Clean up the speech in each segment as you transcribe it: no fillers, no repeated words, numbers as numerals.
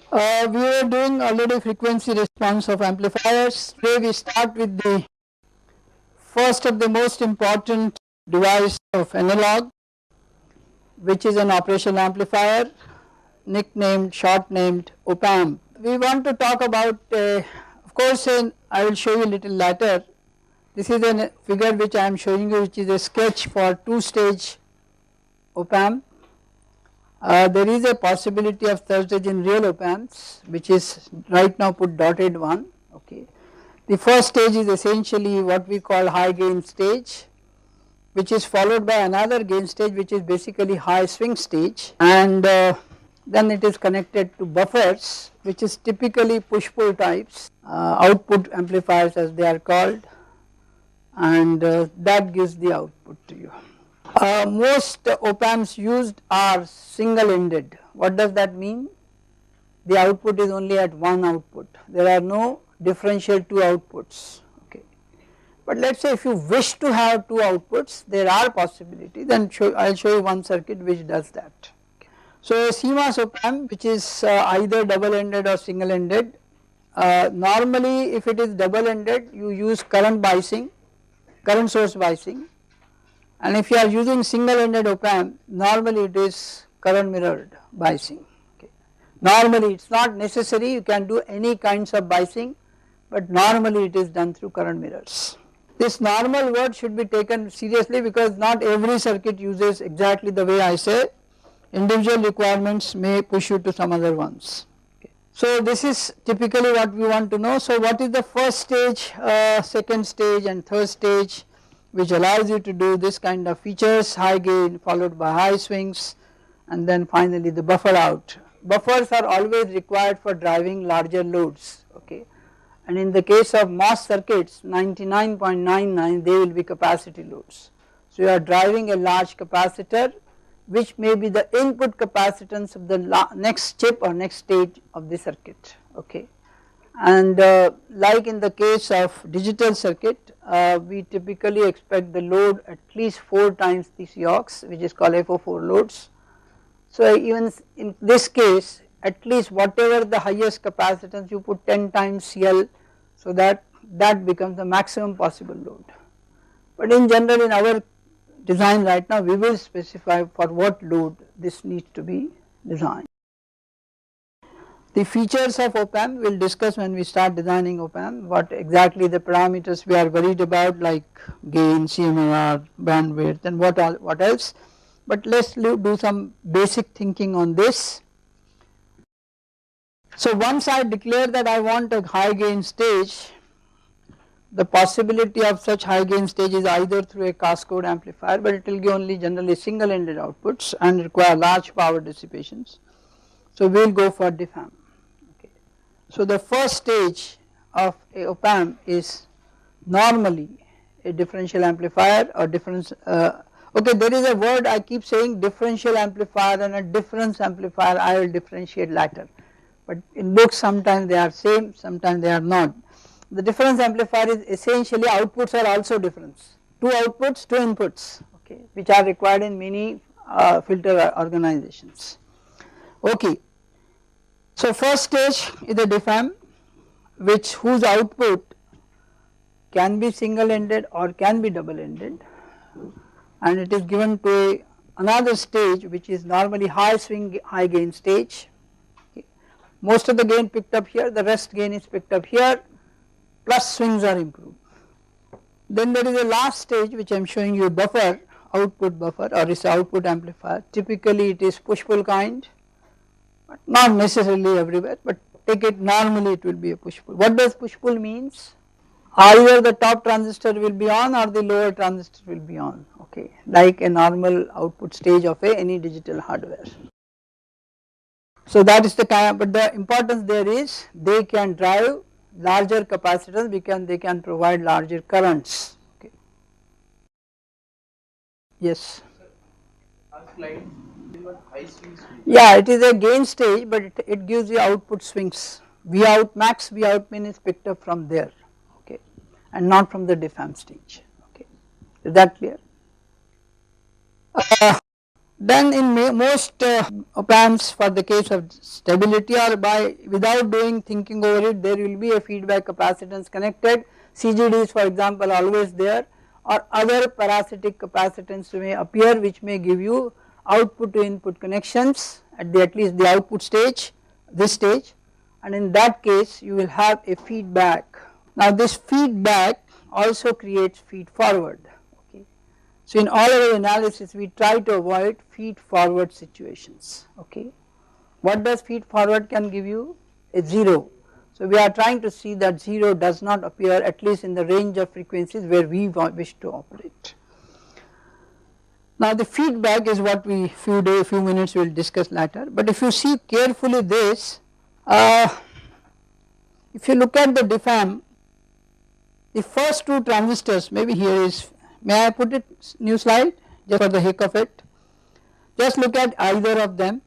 We were doing already frequency response of amplifiers. Today we start with the first of the most important device of analog, which is an operational amplifier nicknamed, short named OPAMP. We want to talk about, of course I will show you a little later. This is a figure which I am showing you, which is a sketch for two stage OPAMP. There is a possibility of third stage in real OPAMPs, which is right now put dotted one. Okay. The first stage is essentially what we call high gain stage, which is followed by another gain stage which is basically high swing stage, and then it is connected to buffers, which is typically push pull types, output amplifiers as they are called, and that gives the output to you. Most op-amps used are single ended. What does that mean? The output is only at one output, there are no differential two outputs. Okay. But let us say if you wish to have two outputs, there are possibilities, then I will show you one circuit which does that. Okay. So a CMOS op-amp, which is either double ended or single ended, normally if it is double ended you use current biasing, current source biasing, and if you are using single ended op-amp, normally it is current mirrored biasing. Okay. Normally it is not necessary, you can do any kinds of biasing, but normally it is done through current mirrors. This normal word should be taken seriously because not every circuit uses exactly the way I say, individual requirements may push you to some other ones. Okay. So this is typically what we want to know. So what is the first stage, second stage and third stage, which allows you to do this kind of features, high gain followed by high swings, and then finally the buffer out. Buffers are always required for driving larger loads, okay, and in the case of MOS circuits 99.99 they will be capacity loads. So you are driving a large capacitor which may be the input capacitance of the next chip or next stage of the circuit, okay. And like in the case of digital circuit, we typically expect the load at least 4 times the COX, which is called FO4 loads. So even in this case, at least whatever the highest capacitance you put 10 times CL, so that becomes the maximum possible load. But in general in our design right now we will specify for what load this needs to be designed. The features of op-amp we will discuss when we start designing op-amp, what exactly the parameters we are worried about like gain, CMOS, bandwidth and what else, but let us do some basic thinking on this. So once I declare that I want a high gain stage, the possibility of such high gain stage is either through a cascade amplifier, but it will give only generally single ended outputs and require large power dissipations. So we will go for DFAM. So the first stage of a op-amp is normally a differential amplifier or difference, okay, there is a word I keep saying differential amplifier and a difference amplifier, I will differentiate later, but in books sometimes they are same, sometimes they are not. The difference amplifier is essentially outputs are also difference, two outputs, two inputs, okay, which are required in many filter organizations. Okay. So first stage is a DFAM whose output can be single ended or can be double ended, and it is given to another stage which is normally high swing high gain stage. Okay. Most of the gain picked up here, the rest gain is picked up here, plus swings are improved. Then there is a last stage which I am showing you, buffer, output buffer or is output amplifier. Typically it is push pull kind, but not necessarily everywhere, but take it normally it will be a push pull. What does push pull means? Either the top transistor will be on or the lower transistor will be on, okay, like a normal output stage of any digital hardware. So that is the kind, but the importance there is they can drive larger capacitors because they can provide larger currents, okay. Yes. Yeah, it is a gain stage, but it gives you output swings. V out max, V out min is picked up from there, okay, and not from the DFAM stage, okay. Is that clear? Then in most op-amps, for the case of stability or without thinking over it, there will be a feedback capacitance connected. CGD is for example always there, or other parasitic capacitance may appear which may give you output to input connections at least the output stage, this stage, and in that case you will have a feedback. Now this feedback also creates feed forward. Okay. So in all our analysis we try to avoid feed forward situations. Okay. What does feed forward can give you? A 0. So we are trying to see that 0 does not appear at least in the range of frequencies where we wish to operate. Now the feedback is what we few minutes we will discuss later, but if you see carefully this, if you look at the DFAM, the first two transistors, maybe here is, may I put it new slide just for the heck of it, just look at either of them.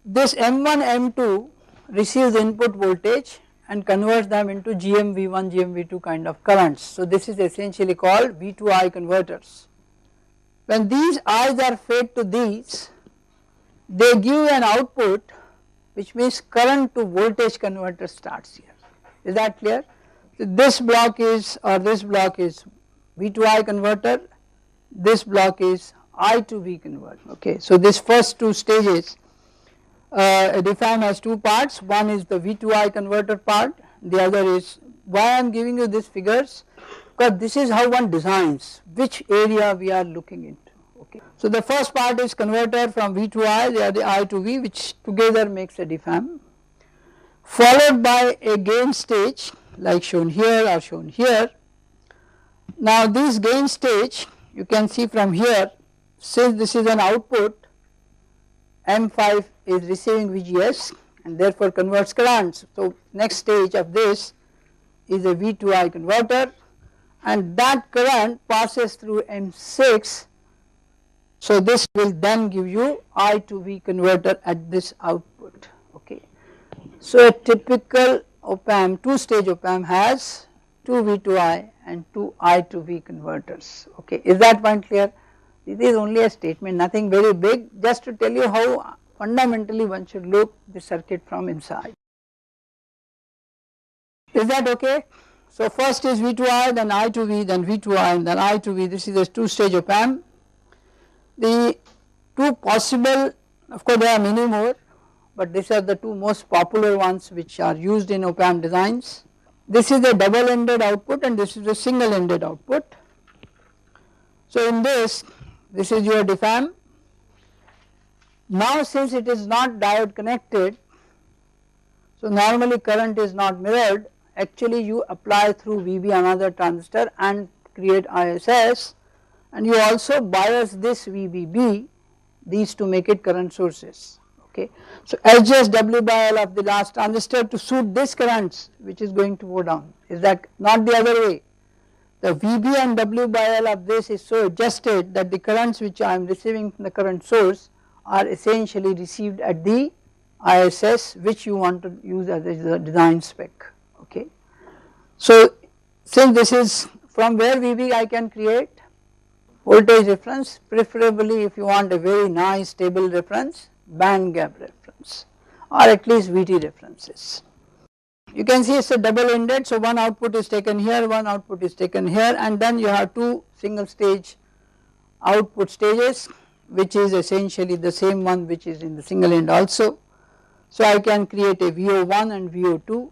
This M1 M2 receives input voltage and converts them into GMV1 GMV2 kind of currents. So this is essentially called V2I converters. When these I's are fed to these, they give an output, which means current to voltage converter starts here. Is that clear? So this block is V2I converter, this block is I to V converter. Okay, so this first two stages, a DFAM has two parts. One is the V2I converter part, the other is, why I am giving you these figures, because this is how one designs which area we are looking into. Okay. So the first part is converter from V to I, the other I to V, which together makes a DFAM, followed by a gain stage like shown here or shown here. Now this gain stage you can see from here, since this is an output, M5 is receiving VGS and therefore converts currents. So next stage of this is a V to I converter, and that current passes through M6. So this will then give you I to V converter at this output. Okay. So a typical op-amp, two-stage op-amp has two V to I and two I to V converters. Okay. Is that point clear? This is only a statement, nothing very big, just to tell you how fundamentally one should look the circuit from inside. Is that okay? So first is V to I, then I to V, then V to I, and then I to V. This is a two-stage op-amp. The two possible, of course there are many more, but these are the two most popular ones which are used in op-amp designs. This is a double-ended output and this is a single-ended output. So in this is your DFAM. Now since it is not diode connected, so normally current is not mirrored, actually you apply through VB another transistor and create ISS, and you also bias this VBB, these to make it current sources. Okay. So adjust W by L of the last transistor to suit this currents which is going to go down. Is that not the other way? The VB and W by L of this is so adjusted that the currents which I am receiving from the current source are essentially received at the ISS which you want to use as a design spec. Okay. So since this is from where VB I can create voltage reference, preferably if you want a very nice stable reference, band gap reference or at least VT references. You can see it is a double ended, so one output is taken here, one output is taken here, and then you have two single stage output stages which is essentially the same one which is in the single end also. So I can create a VO1 and VO2,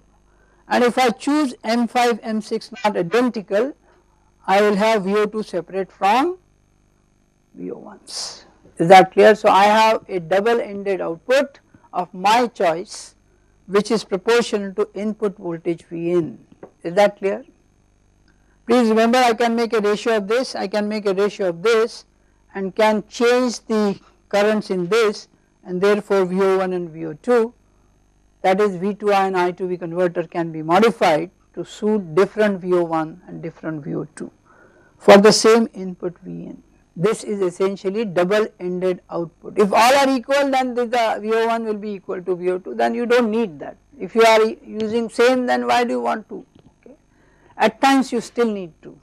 and if I choose M5 M6 not identical, I will have VO2 separate from VO1s. Is that clear? So I have a double ended output of my choice which is proportional to input voltage Vin. Is that clear? Please remember, I can make a ratio of this, I can make a ratio of this, and can change the currents in this, and therefore VO1 and VO2, that is V2I and I to V converter, can be modified to suit different VO1 and different VO2 for the same input Vin. This is essentially double ended output. If all are equal, then the VO1 will be equal to VO2, then you do not need that. If you are using same, then why do you want to? Okay. At times you still need to.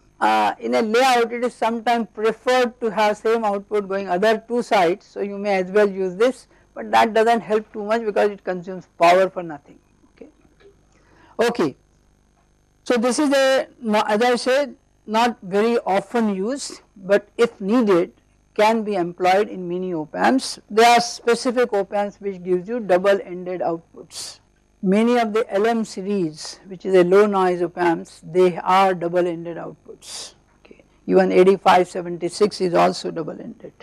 in a layout it is sometimes preferred to have same output going other two sides, so you may as well use this, but that does not help too much because it consumes power for nothing. Okay. Okay. So this is a, as I said, not very often used, but if needed can be employed in many op-amps. There are specific op-amps which gives you double ended outputs. Many of the LM series, which is a low noise op-amps, they are double ended outputs. Okay. Even 8576 is also double ended,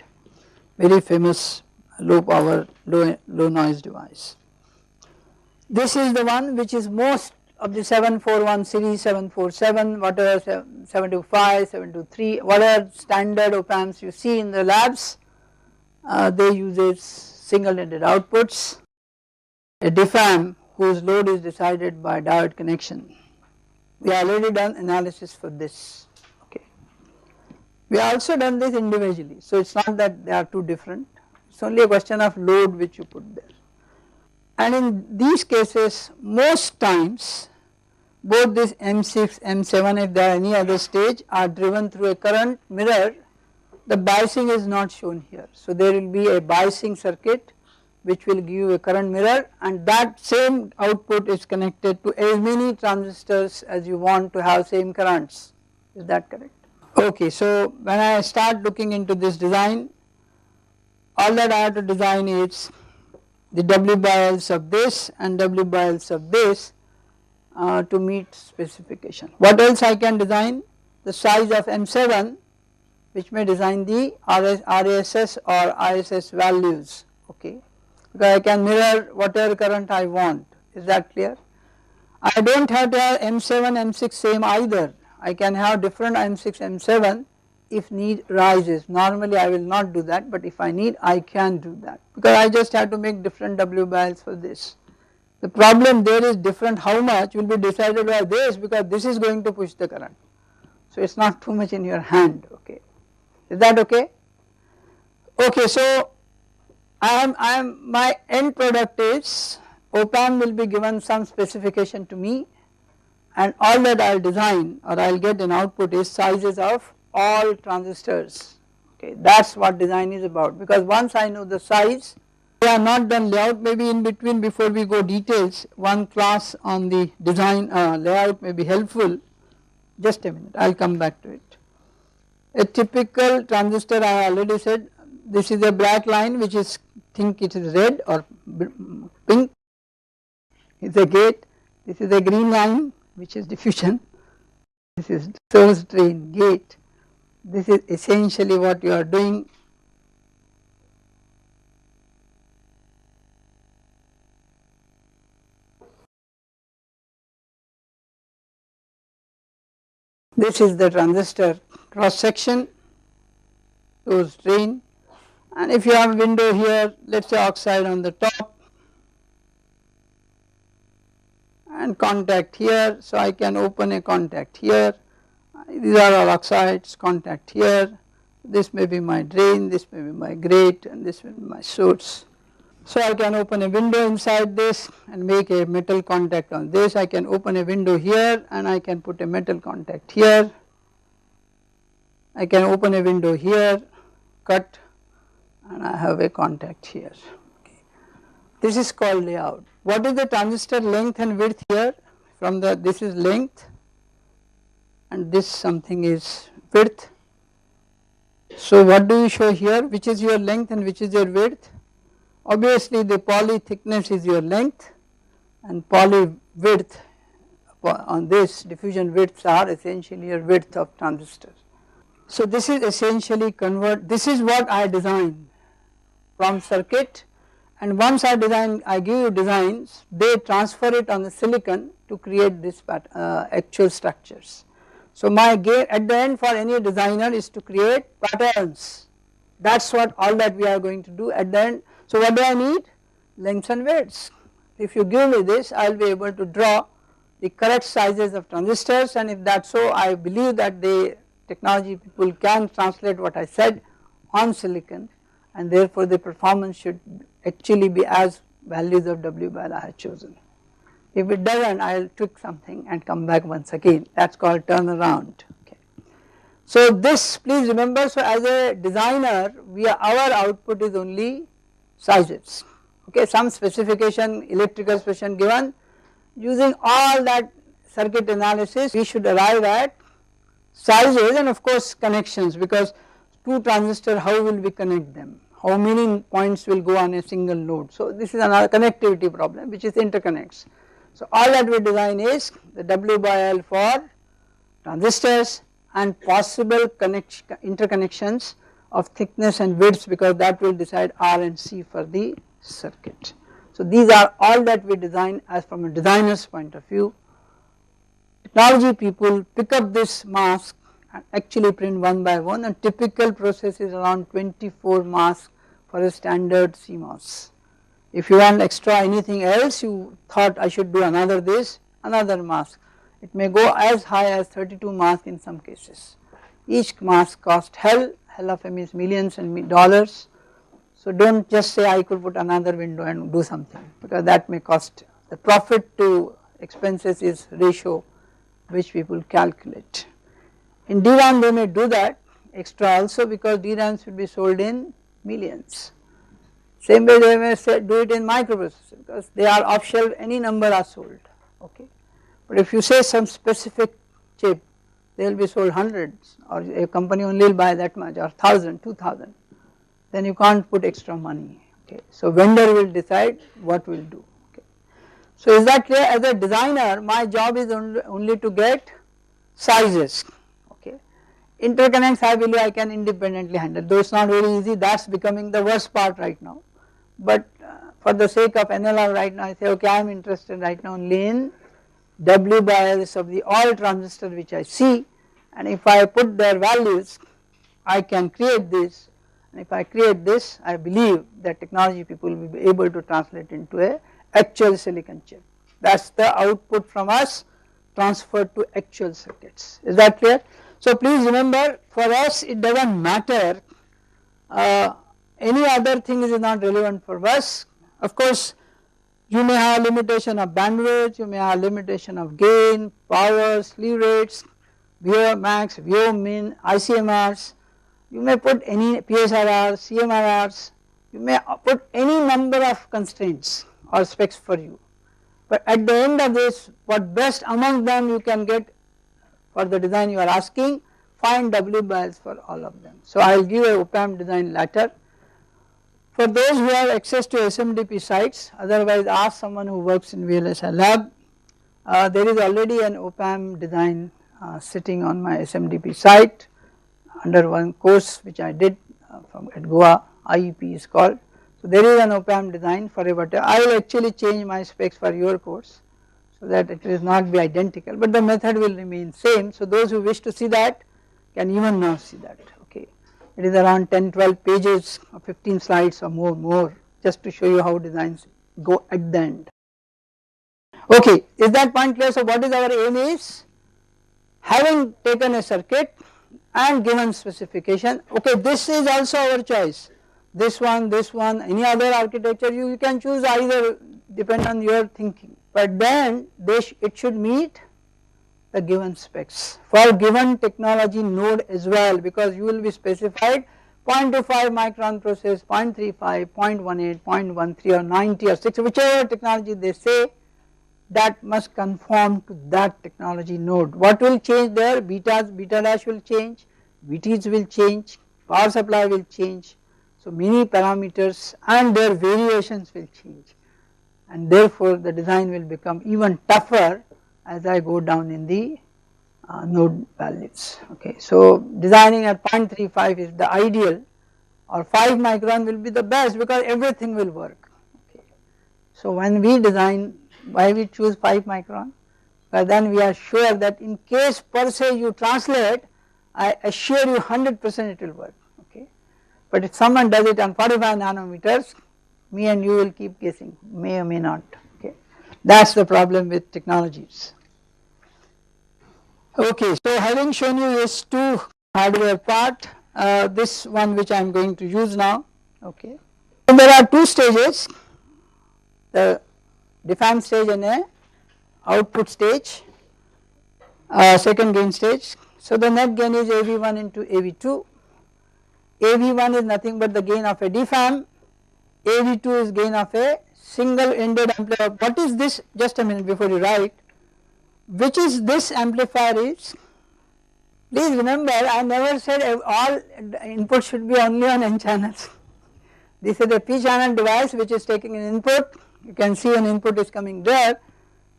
very famous low power low noise device. This is the one which is most of the 741 series, 747, whatever 725, 723, whatever standard op-amps you see in the labs, they use single ended outputs. A DFAM whose load is decided by diode connection. We have already done analysis for this. Okay. We have also done this individually, so it is not that they are two different, it is only a question of load which you put there. And in these cases most times both this M6, M7 if there are any other stage are driven through a current mirror. The biasing is not shown here, so there will be a biasing circuit which will give you a current mirror, and that same output is connected to as many transistors as you want to have same currents. Is that correct? Okay, so when I start looking into this design, all that I have to design is the W by Ls of this and W by Ls of this to meet specification. What else I can design? The size of M7, which may design the RASS or ISS values. Okay. Because I can mirror whatever current I want, is that clear? I do not have to have M7, M6 same either, I can have different M6, M7 if need rises. Normally I will not do that, but if I need I can do that because I just have to make different W by Ls for this. The problem there is different how much will be decided by this because this is going to push the current. So it is not too much in your hand, okay. Is that okay? Okay, so my end product is op-amp will be given some specification to me and all that I will design or I will get an output is sizes of all transistors, okay. That is what design is about, because once I know the size, we are not done layout, maybe in between before we go details one class on the design layout may be helpful. Just a minute, I will come back to it. A typical transistor I already said, this is a black line which is, think it is red or pink, is a gate. This is a green line which is diffusion, this is source drain gate. This is essentially what you are doing. This is the transistor cross section, source drain, and if you have a window here, let us say oxide on the top and contact here, so I can open a contact here, these are all oxides, contact here, this may be my drain, this may be my grate and this may be my source. So I can open a window inside this and make a metal contact on this, I can open a window here and I can put a metal contact here, I can open a window here, cut and I have a contact here. Okay. This is called layout. What is the transistor length and width here? From the, this is length and this something is width. So what do you show here? Which is your length and which is your width? Obviously the poly thickness is your length and poly width on this diffusion widths are essentially your width of transistor. So this is essentially this is what I design from circuit, and once I give you designs, they transfer it on the silicon to create this actual structures. So my game at the end for any designer is to create patterns, that is what all that we are going to do at the end. So what do I need? Lengths and widths. If you give me this, I will be able to draw the correct sizes of transistors, and if that is so, I believe that the technology people can translate what I said on silicon, and therefore the performance should actually be as values of W by L I have chosen. If it does not, I will tweak something and come back once again, that is called turnaround. Okay. So this please remember, so as a designer our output is only sizes, okay, some specification, electrical specification given, using all that circuit analysis we should arrive at sizes and of course connections, because two transistors how will we connect them, how many points will go on a single node. So this is another connectivity problem which is interconnects. So all that we design is the W by L for transistors and possible interconnections of thickness and widths, because that will decide R and C for the circuit. So these are all that we design as from a designer's point of view. Technology people pick up this mask and actually print one by one, and typical process is around 24 masks for a standard CMOS. If you want extra anything else, you thought I should do another mask. It may go as high as 32 masks in some cases. Each mask cost hell of a means millions and dollars. So don't just say I could put another window and do something, because that may cost. The profit to expenses is ratio which people calculate. In DRAM they may do that extra also, because DRAMs will be sold in millions. Same way they may do it in microprocessor, because they are off shelf, any number are sold, okay. But if you say some specific chip, they will be sold hundreds, or a company only will buy that much, or 1000, 2000, then you can't put extra money, okay. So vendor will decide what will do, okay. So is that clear? As a designer my job is only to get sizes, okay. Interconnects I believe I can independently handle, though it is not very easy, that is becoming the worst part right now. But for the sake of NLR right now I say okay, I am interested right now only in W by Ls of the all transistor which I see, and if I put their values I can create this, and if I create this I believe that technology people will be able to translate into a actual silicon chip. That is the output from us transferred to actual circuits. Is that clear? So please remember, for us it does not matter, any other thing is not relevant for us. Of course you may have limitation of bandwidth, you may have limitation of gain, power, slew rates, VO max, VO min, ICMRs, you may put any PSRRs, CMRRs, you may put any number of constraints or specs for you. But at the end of this, what best among them you can get for the design you are asking, find W by Ls for all of them. So I will give a OPAMP design later. For those who have access to SMDP sites, otherwise ask someone who works in VLSI lab. There is already an OPAMP design sitting on my SMDP site under one course which I did from at Goa, IEP is called. So there is an OPAMP design for a whatever. I will actually change my specs for your course so that it will not be identical, but the method will remain same. So those who wish to see that can even now see that, okay. It is around 10-12 pages or 15 slides or more just to show you how designs go at the end. Okay, is that point clear? So what is our aim is, having taken a circuit and given specification, okay, this is also our choice, this one, any other architecture you can choose either, depend on your thinking, but then it should meet the given specs for given technology node as well, because you will be specified 0.25 micron process, 0.35, 0.18, 0.13 or 90 or 60, whichever technology they say, that must conform to that technology node. What will change there? Beta dash will change, VTs will change, power supply will change. So many parameters and their variations will change, and therefore the design will become even tougher as I go down in the node values, okay. So designing at 0.35 is the ideal, or 5 micron will be the best because everything will work, okay. So when we design, why we choose 5 micron? But then we are sure that in case per se you translate, I assure you 100% it will work, okay. But if someone does it on 45 nanometers, me and you will keep guessing, may or may not, okay. That is the problem with technologies. Okay, so having shown you this two hardware part, this one which I am going to use now, okay. So there are two stages, the define stage and a output stage, second gain stage. So the net gain is AV1 into AV2. AV1 is nothing but the gain of a DFAM, AV2 is gain of a single ended amplifier. What is this? Just a minute before you write. Which is this amplifier is? Please remember, I never said all input should be only on N channels. This is a P channel device which is taking an input. You can see an input is coming there.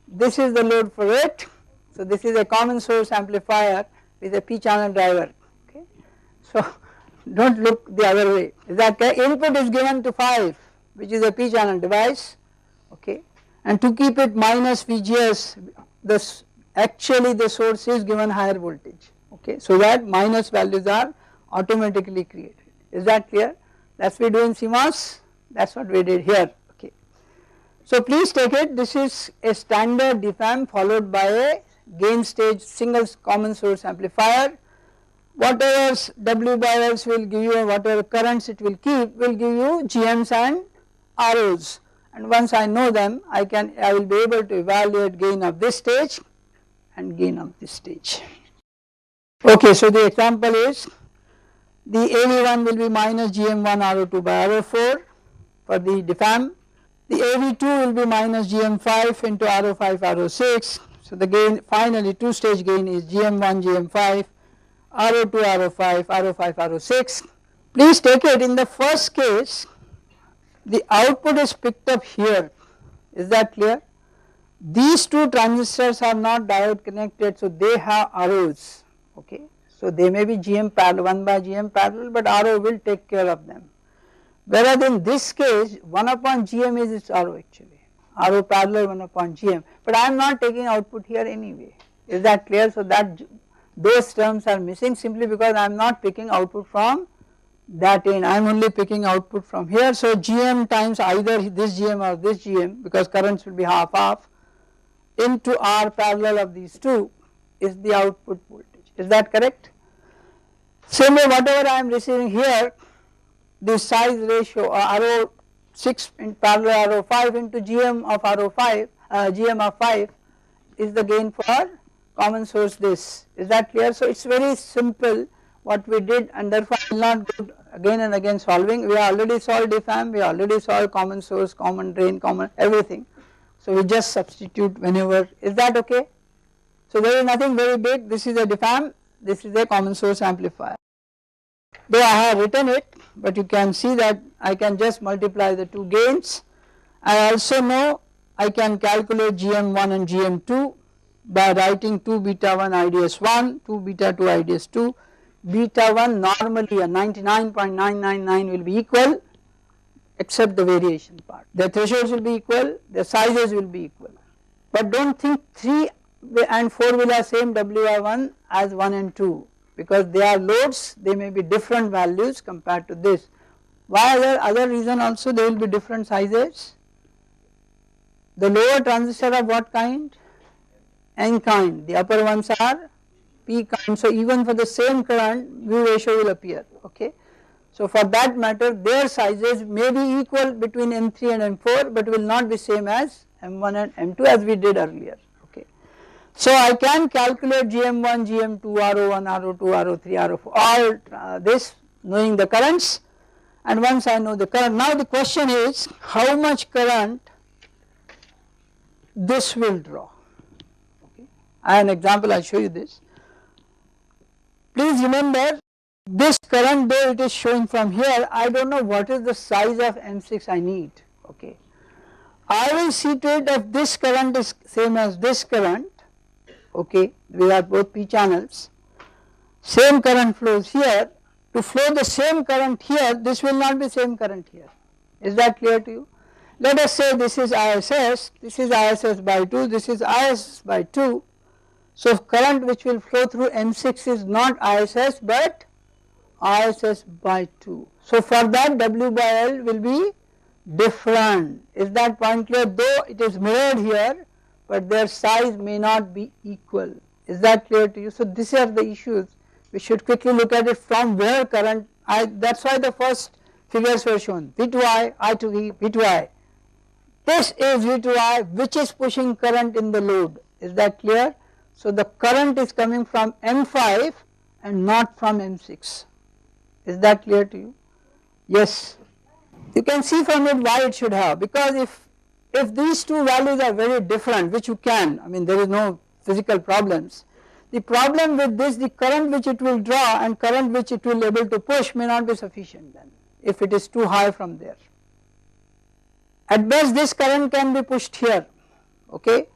This is the load for it. So this is a common source amplifier with a P channel driver. Okay. So don't look the other way. Is that correct? Input is given to 5, which is a P channel device. Okay. And to keep it minus VGS, actually the source is given higher voltage. Okay. So that minus values are automatically created. Is that clear? That's what we do in CMOS. That's what we did here. Okay. So please take it. This is a standard DFAM followed by a gain stage single common source amplifier. Whatever W by Ls will give you, whatever currents it will keep, will give you GMs and ROs. And once I know them, I will be able to evaluate gain of this stage and gain of this stage. Okay, so the example is the AV1 will be minus GM1 RO2 by RO4 for the DFAM. The AV2 will be minus GM5 into RO5 RO6. So the gain, finally two stage gain is GM1 GM5 RO2 RO5 RO5 RO6. Please take it, in the first case the output is picked up here. Is that clear? These two transistors are not diode connected, so they have ROs. Okay. So they may be GM parallel, 1 by GM parallel, but RO will take care of them. Whereas in this case 1 upon GM is its RO actually, RO parallel 1 upon GM, but I am not taking output here anyway. Is that clear? So that those terms are missing simply because I am not picking output from that end, I am only picking output from here. So GM times either this GM or this GM, because currents will be half into R parallel of these two is the output voltage. Is that correct? Same way whatever I am receiving here, the size ratio RO6 in parallel RO5 into GM of RO5, GM of 5 is the gain for common source this. Is that clear? So it is very simple what we did, and therefore I will not go again and again solving. We already solved DFAM, we already solved common source, common drain, common everything. So we just substitute whenever. Is that okay? So there is nothing very big. This is a DFAM, this is a common source amplifier. Though I have written it, but you can see that I can just multiply the two gains. I also know I can calculate GM1 and GM2 by writing 2 beta 1 IDS 1, 2 beta 2 IDS 2. Beta 1 normally a 99.999 will be equal except the variation part. The thresholds will be equal, the sizes will be equal. But do not think 3 and 4 will have same WR1 as 1 and 2, because they are loads, they may be different values compared to this. Why other reason also they will be different sizes? The lower transistor of what kind? N kind, the upper ones are P kind. So even for the same current V ratio will appear. Okay. So for that matter their sizes may be equal between M3 and M4, but will not be same as M1 and M2 as we did earlier. Okay. So I can calculate GM1, GM2, RO1, RO2, RO3, RO4 all this knowing the currents, and once I know the current, now the question is how much current this will draw. Okay. I have an example, I will show you this. Please remember this current, though it is showing from here, I do not know what is the size of M6 I need. Okay. I will see to it that this current is same as this current. Okay, we have both P channels, same current flows here. To flow the same current here, this will not be same current here. Is that clear to you? Let us say this is ISS, this is ISS by 2, this is ISS by 2. So current which will flow through M6 is not ISS but ISS by 2. So for that W by L will be different. Is that point clear? Though it is mirrored here, but their size may not be equal. Is that clear to you? So these are the issues. We should quickly look at it from where current, that is why the first figures were shown, V to I to E, V to I. This is V to I which is pushing current in the load. Is that clear? So the current is coming from M5 and not from M6. Is that clear to you? Yes. You can see from it why it should have, because if these two values are very different, which you can, I mean there is no physical problems. The problem with this, the current which it will draw and current which it will able to push may not be sufficient then, if it is too high from there. At best this current can be pushed here, okay.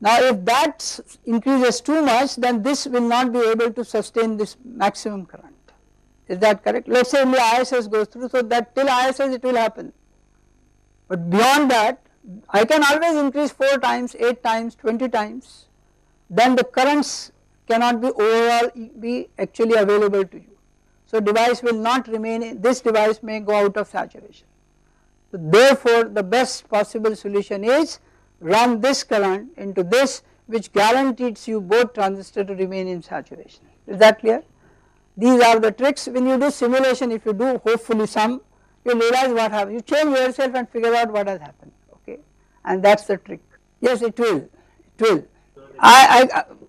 Now if that increases too much, then this will not be able to sustain this maximum current. Is that correct? Let us say only ISS goes through, so that till ISS it will happen. But beyond that, I can always increase 4 times, 8 times, 20 times, then the currents cannot be overall be actually available to you. So device will not remain, this device may go out of saturation. So therefore the best possible solution is run this current into this, which guarantees you both transistors to remain in saturation. Is that clear? These are the tricks. When you do simulation, if you do hopefully some, you realize what happens. You change yourself and figure out what has happened, okay, and that is the trick. Yes, it will, it will.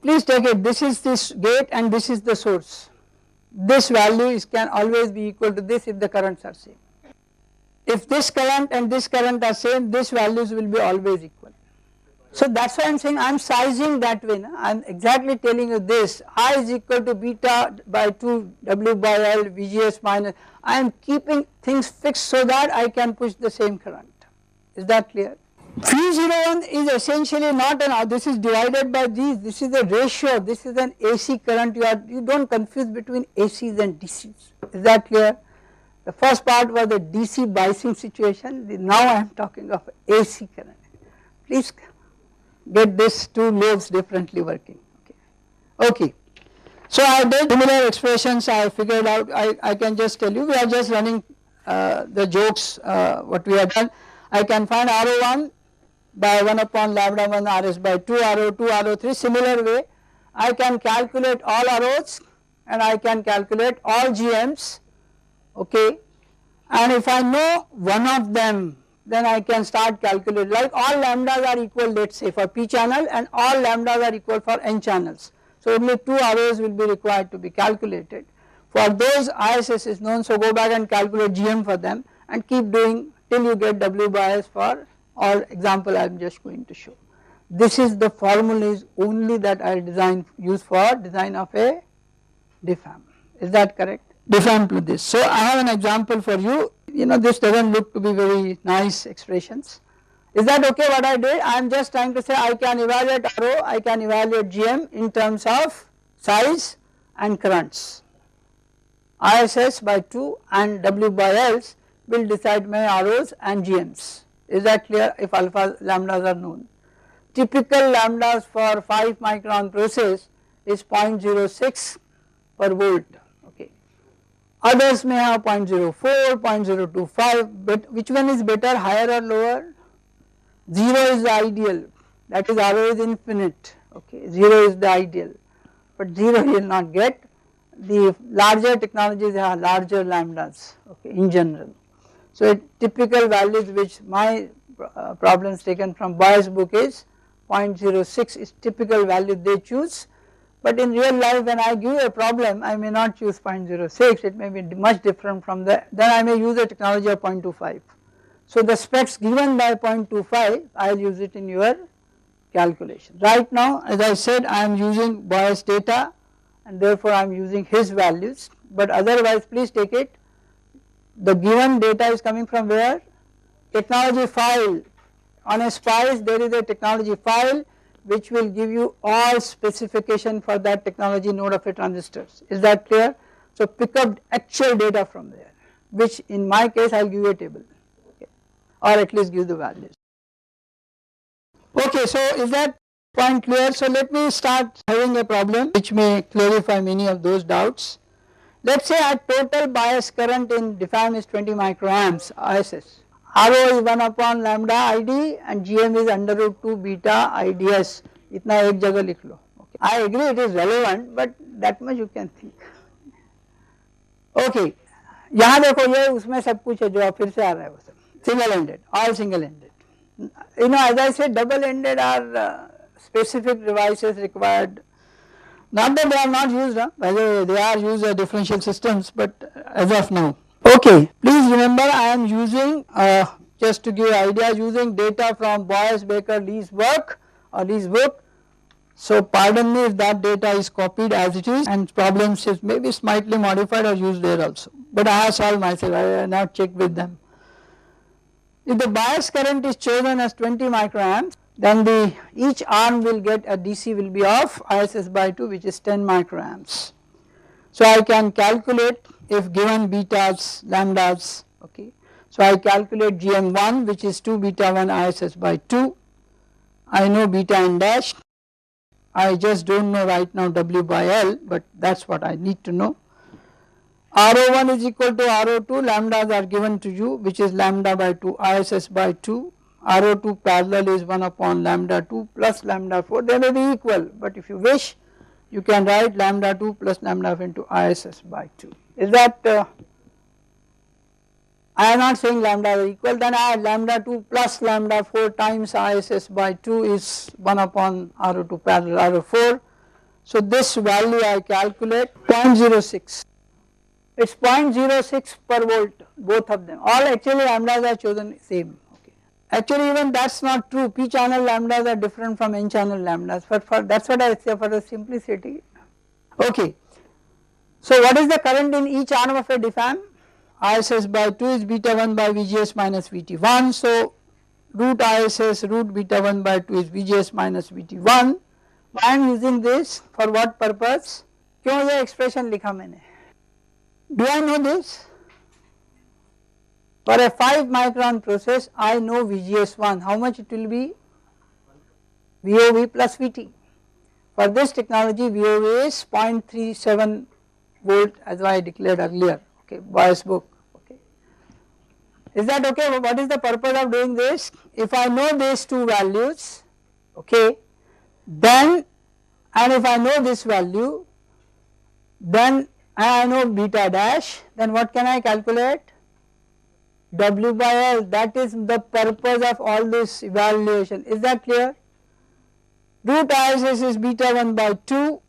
Please take it, this is this gate and this is the source. This value can always be equal to this if the currents are same. If this current and this current are same, these values will be always equal. So that is why I am saying I am sizing that way. I am exactly telling you this, I is equal to beta by 2 W by L VGS minus, I am keeping things fixed so that I can push the same current. Is that clear? Phi 01 is essentially not an, this is divided by these, this is a ratio, this is an AC current, you do not confuse between ACs and DCs. Is that clear? The first part was the DC biasing situation, now I am talking of AC current. Please get this two lobes differently working, okay. Okay. So I did similar expressions, I figured out, I can just tell you, we are just running the jokes what we have done. I can find RO1 by 1 upon lambda 1 RS by 2 RO2 RO3, similar way I can calculate all ROs and I can calculate all GMs, okay, and if I know one of them, then I can start calculating, like all lambdas are equal, let us say for P channel, and all lambdas are equal for N channels. So only 2 ROs will be required to be calculated. For those ISS is known, so go back and calculate GM for them and keep doing till you get W by S for all example I am just going to show. This is the formula is only that I use for design of a DFAM. Is that correct? DFAM to this. So I have an example for you. This does not look to be very nice expressions. Is that okay what I did? I am just trying to say I can evaluate RO, I can evaluate GM in terms of size and currents. ISS by 2 and W by Ls will decide my ROs and GMs. Is that clear? If alpha lambdas are known. Typical lambdas for 5 micron process is 0.06 per volt. Others may have 0.04, 0.025, but which one is better, higher or lower? 0 is the ideal, that is RO is infinite, okay, 0 is the ideal, but 0 you will not get. The larger technologies have larger lambdas, okay, in general. So typical values which my problems taken from Boy's book is 0.06 is typical value they choose. But in real life when I give a problem I may not choose 0.06, it may be much different from the, then I may use a technology of 0.25. So the specs given by 0.25 I will use it in your calculation. Right now as I said I am using Boy's data and therefore I am using his values, but otherwise please take it, the given data is coming from where? Technology file. On a SPICE there is a technology file which will give you all specification for that technology node of a transistors. Is that clear? So pick up actual data from there, which in my case I will give you a table, okay, or at least give the values. Okay, so is that point clear? So let me start having a problem which may clarify many of those doubts. Let us say our total bias current in DFAM is 20 microamps ISS. RO is 1 upon lambda ID and GM is under root 2 beta IDS. इतना एक जगह लिख लो. Okay. I agree it is relevant, but that much you can think. Okay. यहाँ देखो ये उसमें सब कुछ है जो फिर से आ रहा है वो सब. Single ended, all single ended. As I said, double ended are specific devices required Not that they are not used, by the way they are used as differential systems, but as of now. Okay, please remember I am using just to give you idea, using data from Boyce Baker Lee's work or Lee's book. So pardon me if that data is copied as it is and problems is maybe slightly modified or used there also, but I have solved myself, I have not checked with them. If the bias current is chosen as 20 microamps, then each arm will get a DC will be of ISS by 2, which is 10 microamps. So I can calculate if given betas, lambdas, okay. So I calculate GM1, which is 2 beta 1 ISS by 2, I know beta n dash, I just do not know right now W by L, but that is what I need to know. RO1 is equal to RO2, lambdas are given to you, which is lambda by 2 ISS by 2, RO2 parallel is 1 upon lambda 2 plus lambda 4, they may be equal, but if you wish you can write lambda 2 plus lambda into ISS by 2. Is that, I am not saying lambda are equal, then I add lambda 2 plus lambda 4 times ISS by 2 is 1 upon RO2 parallel RO4. So this value I calculate 0.06, it is 0.06 per volt, both of them, all actually lambdas are chosen same. Actually even that is not true, p channel lambdas are different from n channel lambdas, but for that is what I say for the simplicity. Okay. So what is the current in each arm of a diff amp? ISS by 2 is beta 1 by VGS minus VT1, so root ISS root beta 1 by 2 is VGS minus VT1. I am using this for what purpose? क्यों ये expression लिखा मैंने? Do I know this? For a 5 micron process I know VGS1, how much it will be? VOV plus VT. For this technology VOV is 0.37 volt as I declared earlier, okay, Boyce book, okay. Is that okay? What is the purpose of doing this? If I know these two values, okay, then and if I know this value, then I know beta dash, then what can I calculate? W by L, that is the purpose of all this evaluation, is that clear? Root ISS is beta 1 by 2.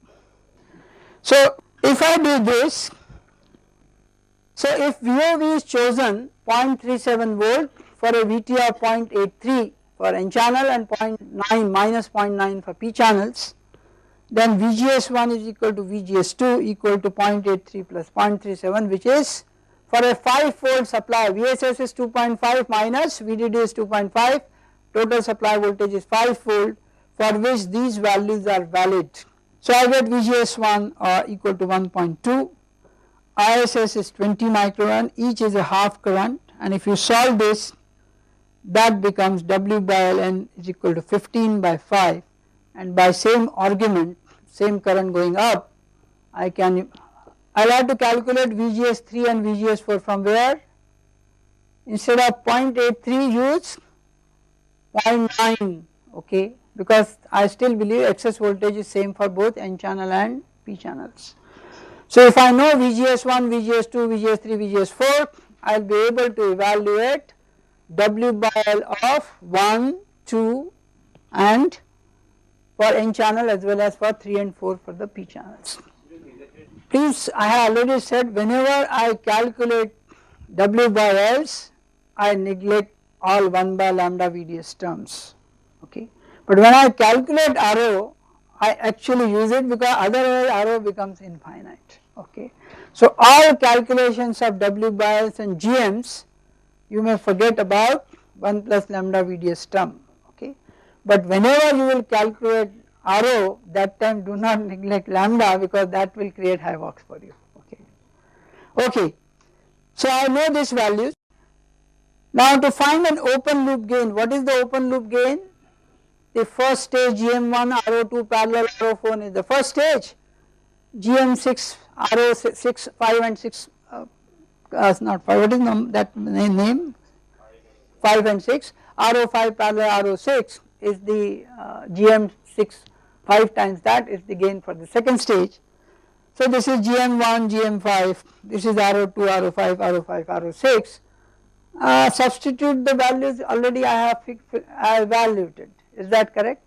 So if I do this, so if VOV is chosen 0.37 volt for a VT of 0.83 for N channel and 0.9 minus 0.9 for P channels, then VGS1 is equal to VGS2 equal to 0.83 plus 0.37, which is for a 5 volt supply, VSS is 2.5 minus VDD is 2.5, total supply voltage is 5 volt, for which these values are valid. So I get VGS1 equal to 1.2, ISS is 20 microamp, each is a half current, and if you solve this, that becomes W by Ln is equal to 15 by 5, and by same argument, same current going up, I will have to calculate VGS3 and VGS4 from where? Instead of 0.83 use 0.9, okay, because I still believe excess voltage is same for both N channel and P channels. So if I know VGS1, VGS2, VGS3, VGS4, I will be able to evaluate W by L of 1, 2 and for N channel as well as for 3 and 4 for the P channels. Please, I have already said whenever I calculate W by L's, I neglect all 1 by lambda VDS terms, okay. But when I calculate RO, I actually use it because otherwise RO becomes infinite, okay. So all calculations of W by L's and GMs, you may forget about 1 plus lambda VDS term, okay. But whenever you will calculate RO, that time do not neglect lambda because that will create havoc for you, okay. Okay, so I know these values. Now to find an open loop gain, what is the open loop gain? The first stage GM1 RO2 parallel RO4 is the first stage, GM6 RO6 5 and 6 not 5, what is that name? 5 and 6, RO5 parallel RO6 is the GM6 5 times that is the gain for the second stage. So this is GM1, GM5, this is RO2, RO5, RO5, RO6. Substitute the values already I have evaluated, is that correct?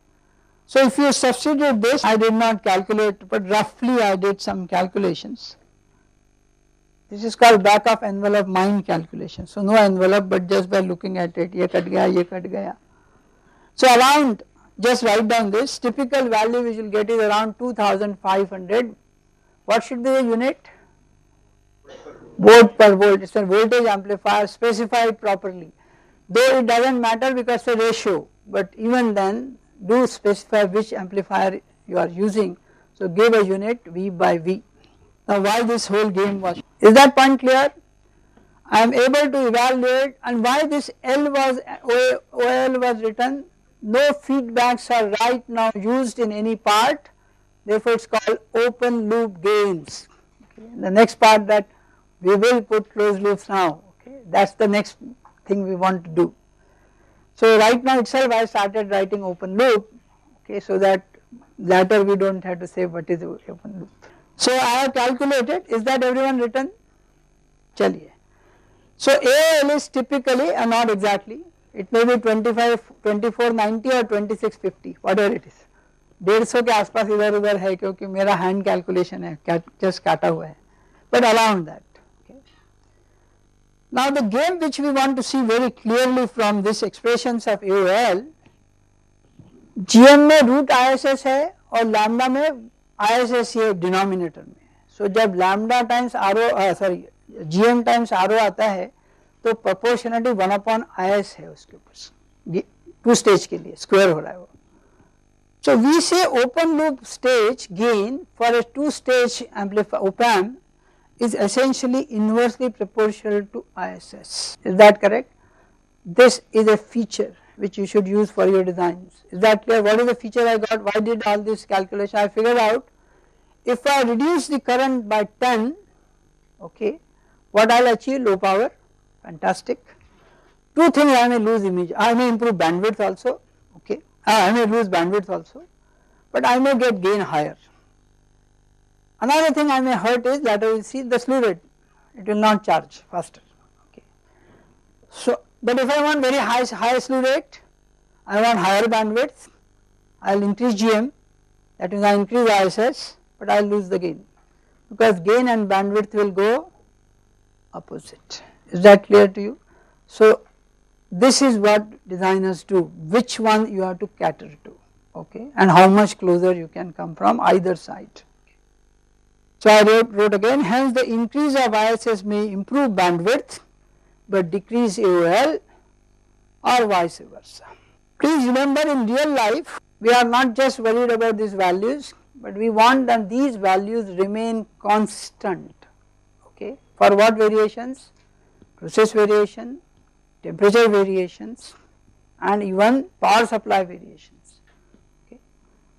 So if you substitute this, I did not calculate, but roughly I did some calculations. This is called back of envelope mind calculation. So no envelope, but just by looking at it, ye cut gaya, ye cut gaya. So around, just write down this, typical value which you will get is around 2500. What should be the unit? Volt per volt. It is a voltage amplifier specified properly. Though it does not matter because it is a ratio, but even then do specify which amplifier you are using. So give a unit V by V. Now why this whole game was, is that point clear? I am able to evaluate, and why this L was OL was written, no feedbacks are right now used in any part, therefore it is called open loop gains. Okay. The next part that we will put closed loops now, okay. That is the next thing we want to do. So right now itself I started writing open loop, okay, so that later we do not have to say what is open loop. So I have calculated, is that everyone written? Chaliye. So AL is typically, not exactly, it may be 2490 or 2650, whatever it is. 150 के आसपास इधर उधर है क्योंकि मेरा hand calculation है, just काटा हुआ है, but around that. Okay. Now the game which we want to see very clearly from this expressions of AOL, GM में root ISS है और lambda में ISS ये डिनोमिनेटर में. सो जब lambda times RO GM times RO आता है तो प्रोपोर्शनली 1/IS है उसके ऊपर, 2 स्टेज के लिए स्क्वायर हो रहा है वो. सो वी से open loop stage gain for a 2 stage amplifier OPAMP is essentially inversely proportional to ISS. Is that correct? This is a feature which you should use for your designs. Is that clear? What is the feature I got? Why did all this calculation? I figured out if I reduce the current by 10, okay, what I will achieve? Low power, fantastic. 2 things I may lose I may improve bandwidth also, okay, I may lose bandwidth also, but I may get gain higher. Another thing I may hurt is that I will see the slew rate, it will not charge faster, okay. So, but if I want very high slew rate, I want higher bandwidth, I will increase GM, that means I increase ISS, but I will lose the gain, because gain and bandwidth will go opposite. Is that clear to you? So this is what designers do, which one you have to cater to, okay, and how much closer you can come from either side. So I wrote again, hence the increase of ISS may improve bandwidth but decrease AOL or vice versa. Please remember, in real life we are not just worried about these values, but we want that these values remain constant, okay. For what variations? Process variation, temperature variations, and even power supply variations.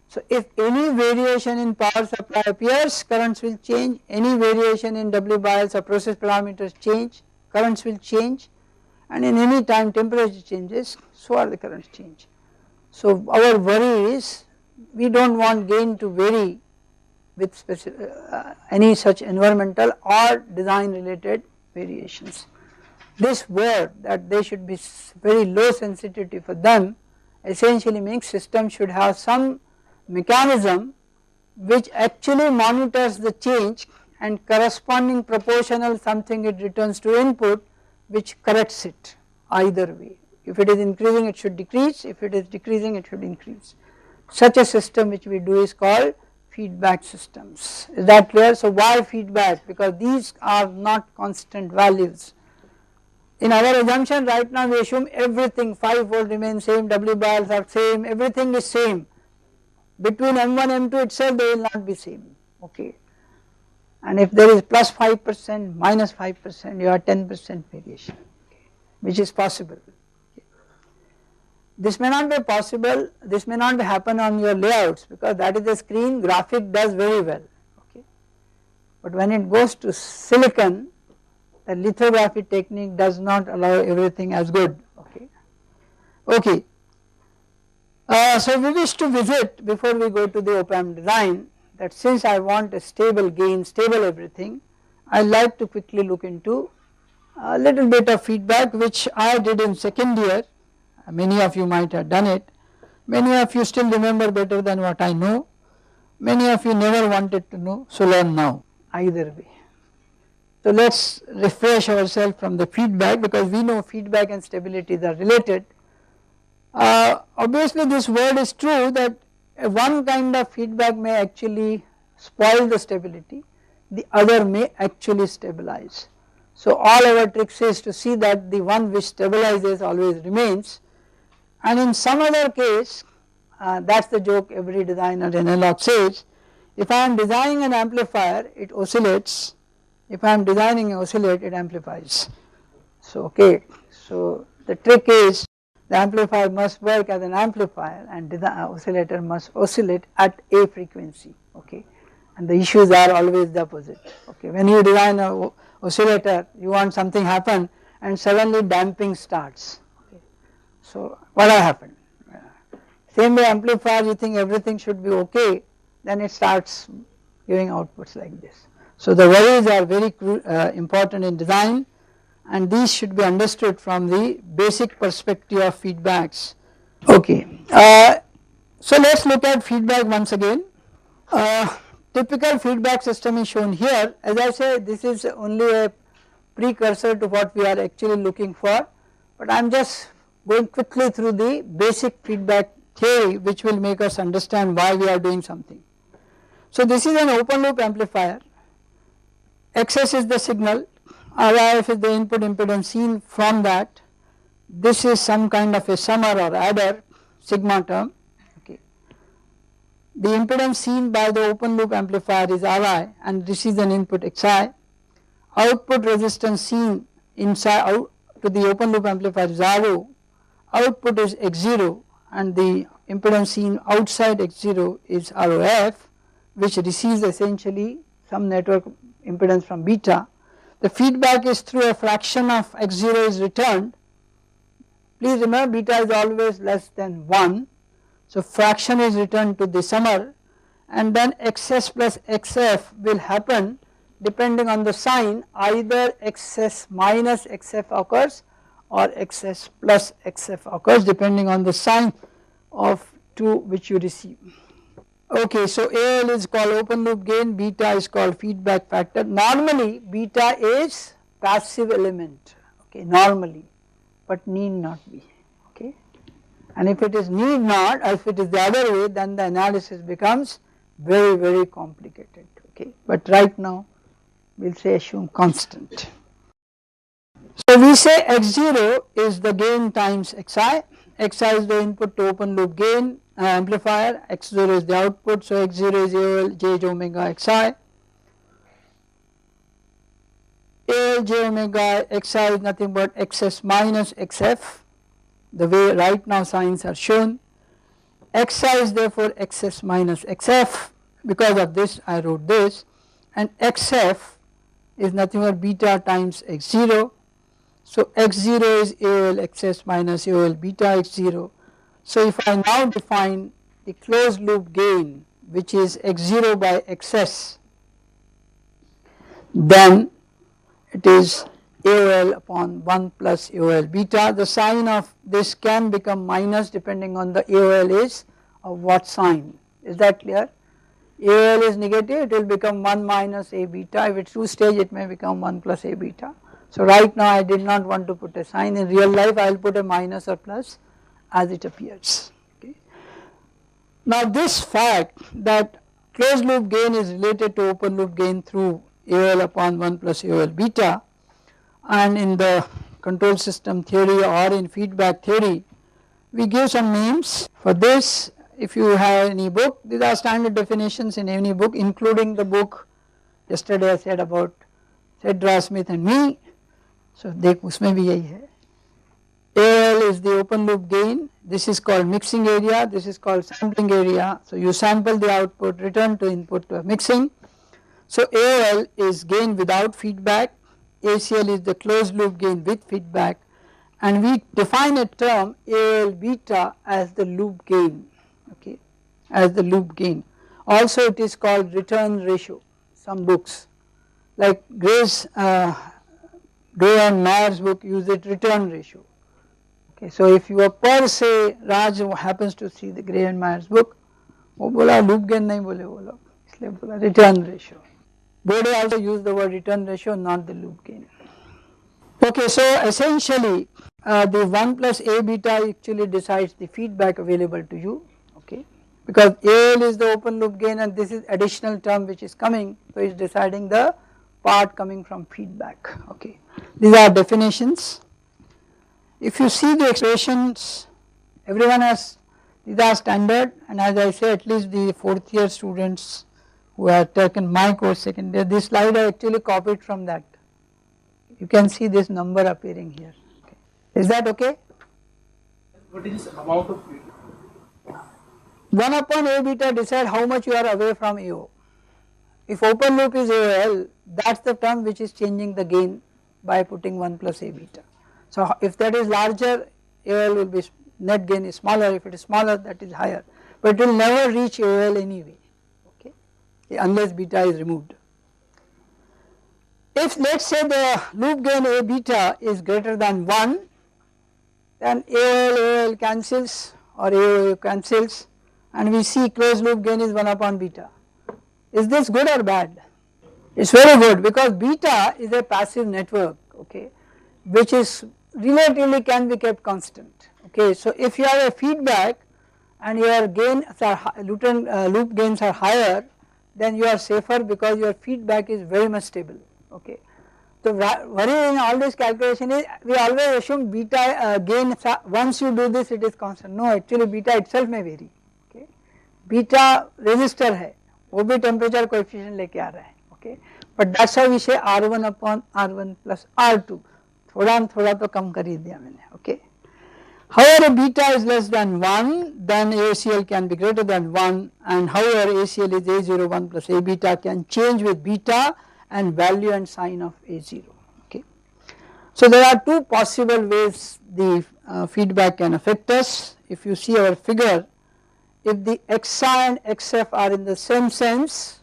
So if any variation in power supply appears, currents will change, any variation in W bias or process parameters change, currents will change, and in any time temperature changes, so are the currents change. So our worry is, we do not want gain to vary with any such environmental or design related variations. This word that they should be very low sensitivity for them essentially means system should have some mechanism which actually monitors the change and corresponding proportional something it returns to input which corrects it either way. If it is increasing it should decrease, if it is decreasing it should increase. Such a system which we do is called feedback systems. Is that clear? So why feedback? Because these are not constant values. In our assumption right now we assume everything 5 volt remains same, W bars are same, everything is same. Between M1 M2 itself they will not be same, okay. And if there is plus 5%, minus 5%, you have 10% variation, okay, which is possible. Okay. This may not be possible, this may not happen on your layouts because that is the screen, graphic does very well, okay. But when it goes to silicon, the lithography technique does not allow everything as good, okay. Okay. So we wish to visit, before we go to the OPAMP design, that since I want a stable gain, stable everything, I like to quickly look into a little bit of feedback which I did in second year, many of you might have done it. Many of you still remember better than what I know, many of you never wanted to know, so learn now, either way. So let us refresh ourselves from the feedback, because we know feedback and stability are related. Obviously this word is true that one kind of feedback may actually spoil the stability, the other may actually stabilize. So all our tricks is to see that the one which stabilizes always remains, and in some other case, that is the joke every designer analog says, if I am designing an amplifier it oscillates, if I am designing an oscillator it amplifies. So okay, so the trick is the amplifier must work as an amplifier and the oscillator must oscillate at a frequency, okay, and the issues are always the opposite. Okay, when you design a oscillator you want something happen and suddenly damping starts, okay. So what will happen? Same way amplifier, you think everything should be okay, then it starts giving outputs like this. So the worries are very important in design, and these should be understood from the basic perspective of feedbacks. Okay, so let us look at feedback once again. Typical feedback system is shown here. As I say, this is only a precursor to what we are actually looking for, but I am just going quickly through the basic feedback theory which will make us understand why we are doing something. So this is an open loop amplifier, Xs is the signal, RIF is the input impedance seen from that, this is some kind of a summer or adder sigma term, okay. The impedance seen by the open loop amplifier is Ri and this is an input Xi, output resistance seen inside out to the open loop amplifier is Ro, output is X0 and the impedance seen outside X0 is ROF, which receives essentially some network impedance from beta. The feedback is through a fraction of X0 is returned. Please remember beta is always less than 1, so fraction is returned to the summer, and then XS plus XF will happen depending on the sign, either XS minus XF occurs or XS plus XF occurs depending on the sign of 2 which you receive. Okay, so AL is called open loop gain, beta is called feedback factor. Normally beta is passive element, okay, normally, but need not be, okay, and if it is need not, or if it is the other way, then the analysis becomes very complicated, okay, but right now we will say assume constant. So we say X0 is the gain times Xi, Xi is the input to open loop gain amplifier, X0 is the output, so X0 is AOL j omega Xi, AOL j omega Xi is nothing but Xs minus Xf, the way right now signs are shown. Xi is therefore Xs minus Xf, because of this I wrote this, and Xf is nothing but beta times X0. So X0 is AOL Xs minus AOL beta X0. So if I now define the closed loop gain, which is X0 by Xs, then it is AOL upon 1 plus AOL beta. The sign of this can become minus depending on the AOL is of what sign, is that clear? AOL is negative, it will become 1 minus A beta, if it is 2 stage it may become 1 plus A beta. So right now I did not want to put a sign, in real life I will put a minus or plus as it appears, okay. Now this fact that closed loop gain is related to open loop gain through AOL upon 1 plus AOL beta, and in the control system theory or in feedback theory we give some names for this. If you have any book, these are standard definitions in any book, including the book yesterday I said about Cedra, Smith and me, so देख उसमें भी यही है. AL is the open loop gain, this is called mixing area, this is called sampling area. So you sample the output, return to input to mixing. So AL is gain without feedback, ACL is the closed loop gain with feedback, and we define a term AL beta as the loop gain, okay, as the loop gain. Also it is called return ratio, some books like Gray and Mayer's book use it return ratio, Okay, so if you are per se, Raj happens to see the Gray and Myers book, वो बोला loop gain नहीं बोले वो लोग, इसलिए बोला return ratio. Bode also use the word return ratio, not the loop gain. Okay, so essentially the 1 plus A beta actually decides the feedback available to you, okay, because AL is the open loop gain and this is additional term which is coming, so it is deciding the part coming from feedback, okay. These are definitions. If you see the expressions, everyone has, these are standard, and as I say, at least the 4th year students who have taken my course second year, this slide I actually copied from that. You can see this number appearing here. Okay. Is that okay? What is amount of feedback? 1 upon A beta decide how much you are away from AO. If open loop is AOL, that is the term which is changing the gain by putting 1 plus A beta. So if that is larger, AOL will be, net gain is smaller, if it is smaller that is higher, but it will never reach AOL anyway, okay, unless beta is removed. If let us say the loop gain A beta is greater than 1, then AOL cancels or AOA cancels and we see closed loop gain is 1 upon beta. Is this good or bad? It is very good because beta is a passive network, okay, which is relatively can be kept constant, okay. So if you have a feedback and your gains are loop gains are higher, then you are safer because your feedback is very much stable, okay. So worry in all this calculation is we always assume beta gain, once you do this it is constant. No, actually beta itself may vary, okay. Beta resistor है, वो भी temperature coefficient लेके आ रहा है, okay. But that's how we say R1 upon R1 plus R2. थोड़ा थोड़ा तो कम कर ही दिया मैंने, okay. However, beta is less than 1, then ACL can be greater than 1, and however ACL is A01 plus A beta can change with beta and value and sign of A0, okay. So there are two possible ways the feedback can affect us. If you see our figure, if the Xi and Xf are in the same sense,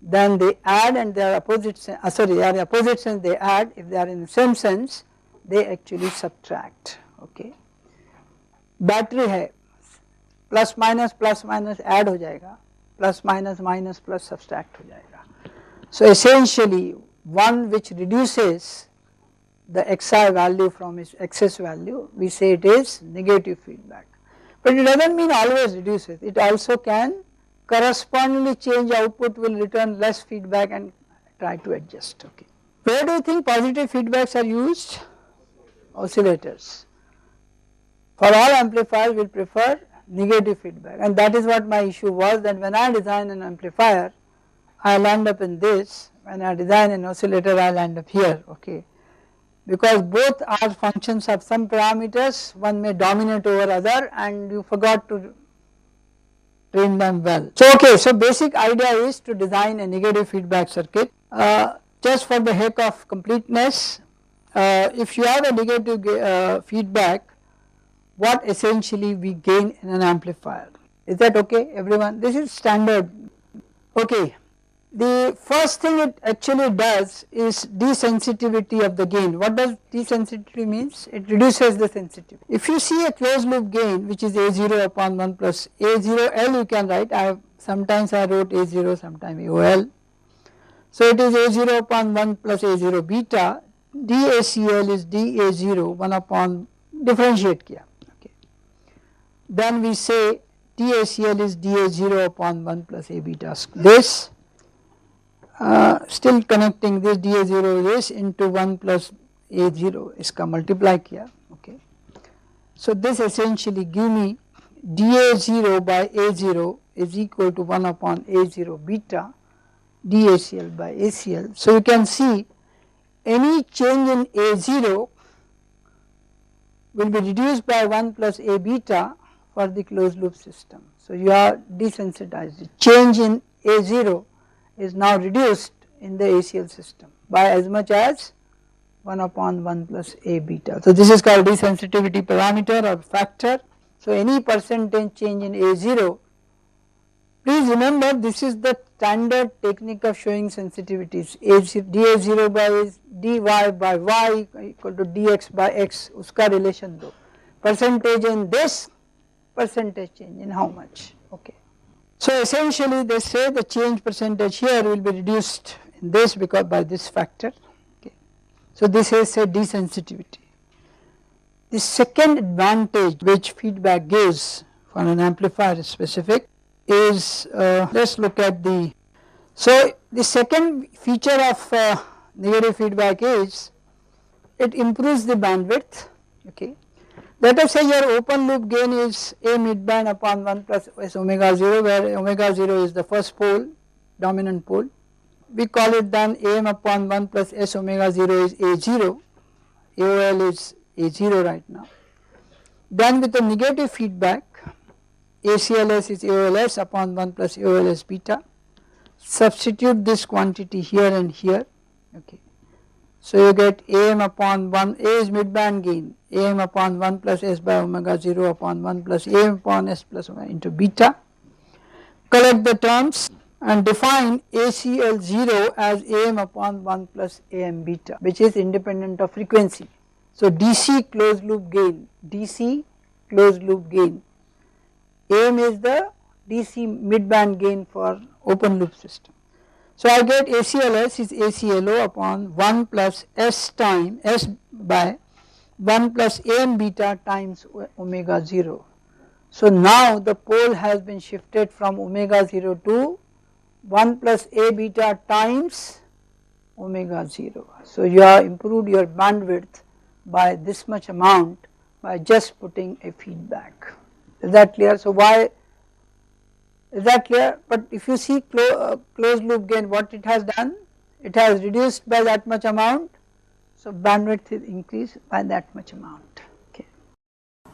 then they add and they are opposite sense, they are opposite sense they add, if they are in the same sense they actually subtract, okay. Battery है plus minus add हो जाएगा, plus minus plus subtract हो जाएगा. So essentially one which reduces the Xi value from its excess value, we say it is negative feedback, but it does not mean always reduces, it also can correspondingly change output, will return less feedback and try to adjust, okay. Where do you think positive feedbacks are used? Oscillators. For all amplifiers we prefer negative feedback, and that is what my issue was, that when I design an amplifier I will end up in this, when I design an oscillator I will end up here, okay, because both are functions of some parameters, one may dominate over other and you forgot to train them well. So okay, so basic idea is to design a negative feedback circuit. Just for the heck of completeness, if you have a negative feedback, what essentially we gain in an amplifier. Is that okay everyone? This is standard. Okay, the first thing it actually does is desensitivity of the gain. What does desensitivity means? It reduces the sensitivity. If you see a closed loop gain which is A0 upon 1 plus A0L, you can write, sometimes I wrote A0, sometimes AOL. So it is A0 upon 1 plus A0 beta, DACL is DA0 1 upon, differentiate किया, okay. Then we say DACL is DA0 upon 1 plus A beta. This still connecting this DA0 this into 1 plus A0 इसका multiply किया, okay. So this essentially give me DA0 by A0 is equal to 1 upon A0 beta DACL by ACL. So you can see any change in A0 will be reduced by 1 plus A beta for the closed loop system. So you are desensitized. The change in A0 is now reduced in the ACL system by as much as 1 upon 1 plus A beta. So this is called desensitivity parameter or factor. So any percentage change in A0 Please remember this is the standard technique of showing sensitivities. dA0 by dy by y equal to dx by x, uska relation do. Percentage in this, percentage change in how much, okay. So essentially they say the change percentage here will be reduced in this because by this factor, okay. So this is a desensitivity. The second advantage which feedback gives for an amplifier specific is, let us look at the, so the second feature of negative feedback is it improves the bandwidth, okay. Let us say your open loop gain is A midband upon 1 plus S omega 0, where omega 0 is the first pole, dominant pole. We call it then AM upon 1 plus S omega 0 is A0, AOL is A0 right now. Then with the negative feedback, ACLS is AOLS upon 1 plus AOLS beta. Substitute this quantity here and here, okay. So you get AM upon 1, A is midband gain, AM upon 1 plus S by omega 0 upon 1 plus AM upon S plus omega into beta. Collect the terms and define ACL0 as AM upon 1 plus AM beta, which is independent of frequency. So DC closed loop gain, DC closed loop gain, AM is the DC midband gain for open loop system. So I get ACLS is ACLO upon 1 plus S time S by 1 plus AM beta times omega 0. So now the pole has been shifted from omega 0 to 1 plus A beta times omega 0. So you have improved your bandwidth by this much amount by just putting a feedback. Is that clear? So why is that clear? But if you see closed loop gain, what it has done? It has reduced by that much amount, so bandwidth is increased by that much amount, okay.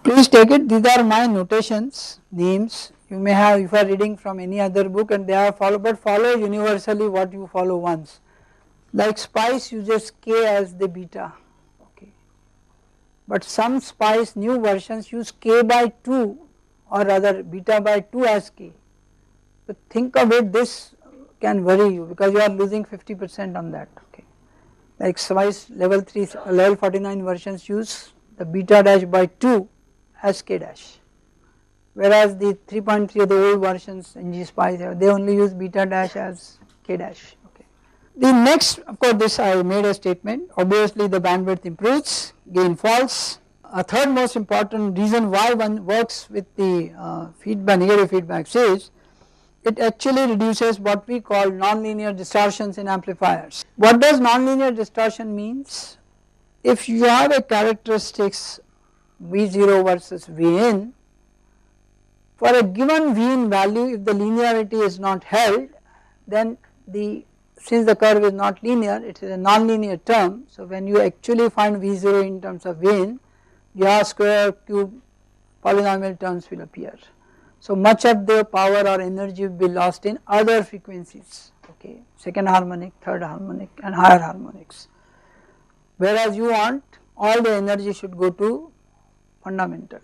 Please take it, these are my notations, names, you may have if you are reading from any other book and they are followed, but follow universally what you follow once. Like SPICE uses K as the beta, okay. But some SPICE new versions use K by 2 or rather beta by 2 as K. So think of it, this can worry you because you are losing 50% on that, okay. Like SPICE level 3, level 49 versions use the beta dash by 2 as K dash, whereas the 3.3 of the old versions NG SPICE they only use beta dash as K dash, okay. The next, of course this I made a statement, obviously the bandwidth improves, gain falls. A third most important reason why one works with the feedback, negative feedback is it actually reduces what we call nonlinear distortions in amplifiers. What does nonlinear distortion means? If you have a characteristics V0 versus Vn, for a given Vn value if the linearity is not held, then since the curve is not linear, it is a nonlinear term. So when you actually find V0 in terms of Vn, your square cube polynomial terms will appear. So much of the power or energy will be lost in other frequencies, okay, second harmonic, third harmonic and higher harmonics, whereas you want all the energy should go to fundamental.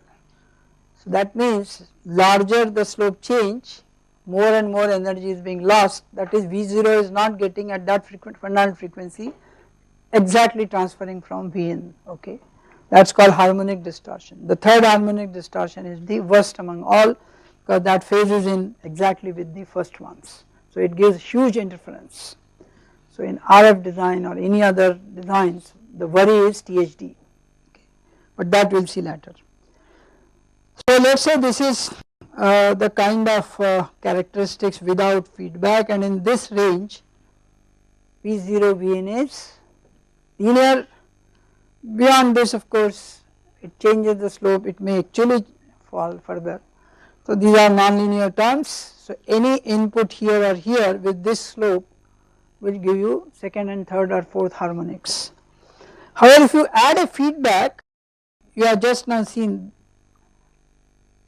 So that means larger the slope change, more and more energy is being lost, that is V0 is not getting at that fundamental frequency exactly transferring from Vn, okay. That is called harmonic distortion. The third harmonic distortion is the worst among all because that phases in exactly with the first ones. So it gives huge interference. So in RF design or any other designs the worry is THD, okay. But that we will see later. So let us say this is the kind of characteristics without feedback, and in this range V0 Vn is linear. Beyond this of course it changes the slope, it may actually fall further. So these are nonlinear terms, so any input here or here with this slope will give you second and third or fourth harmonics. However, if you add a feedback, you have just now seen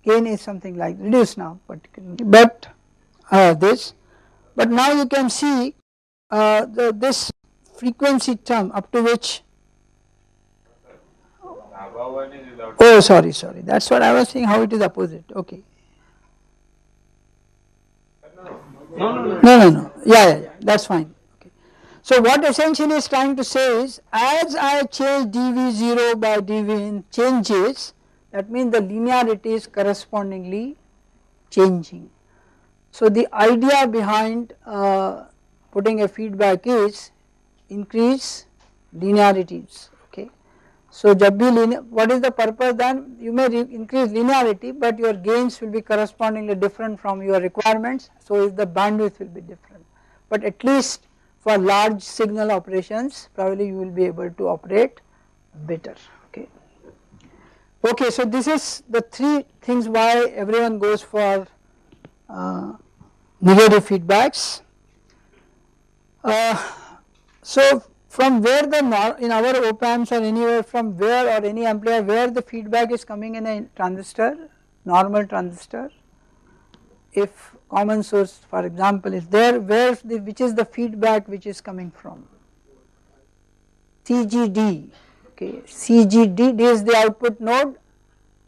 gain is something like reduced now particularly, but but now you can see this frequency term up to which, oh sorry that is what I was saying, how it is opposite, okay. No, yeah, that's fine. Okay. So what essentially is trying to say is, as I change dV0 by dV in changes, that means the linearity is correspondingly changing. So the idea behind putting a feedback is increase linearities. Okay. So जब भी linear, what is the purpose then? You may increase linearity, but your gains will be correspondingly different from your requirements, so is the bandwidth will be different. But at least for large signal operations, probably you will be able to operate better. Okay. Okay, so this is the three things why everyone goes for negative feedbacks. So from where the in our OPAMPs or anywhere from where or any amplifier where the feedback is coming in a transistor, normal transistor, if common source for example is there, where which is the feedback which is coming from? CGD, okay, CGD, D is the output node,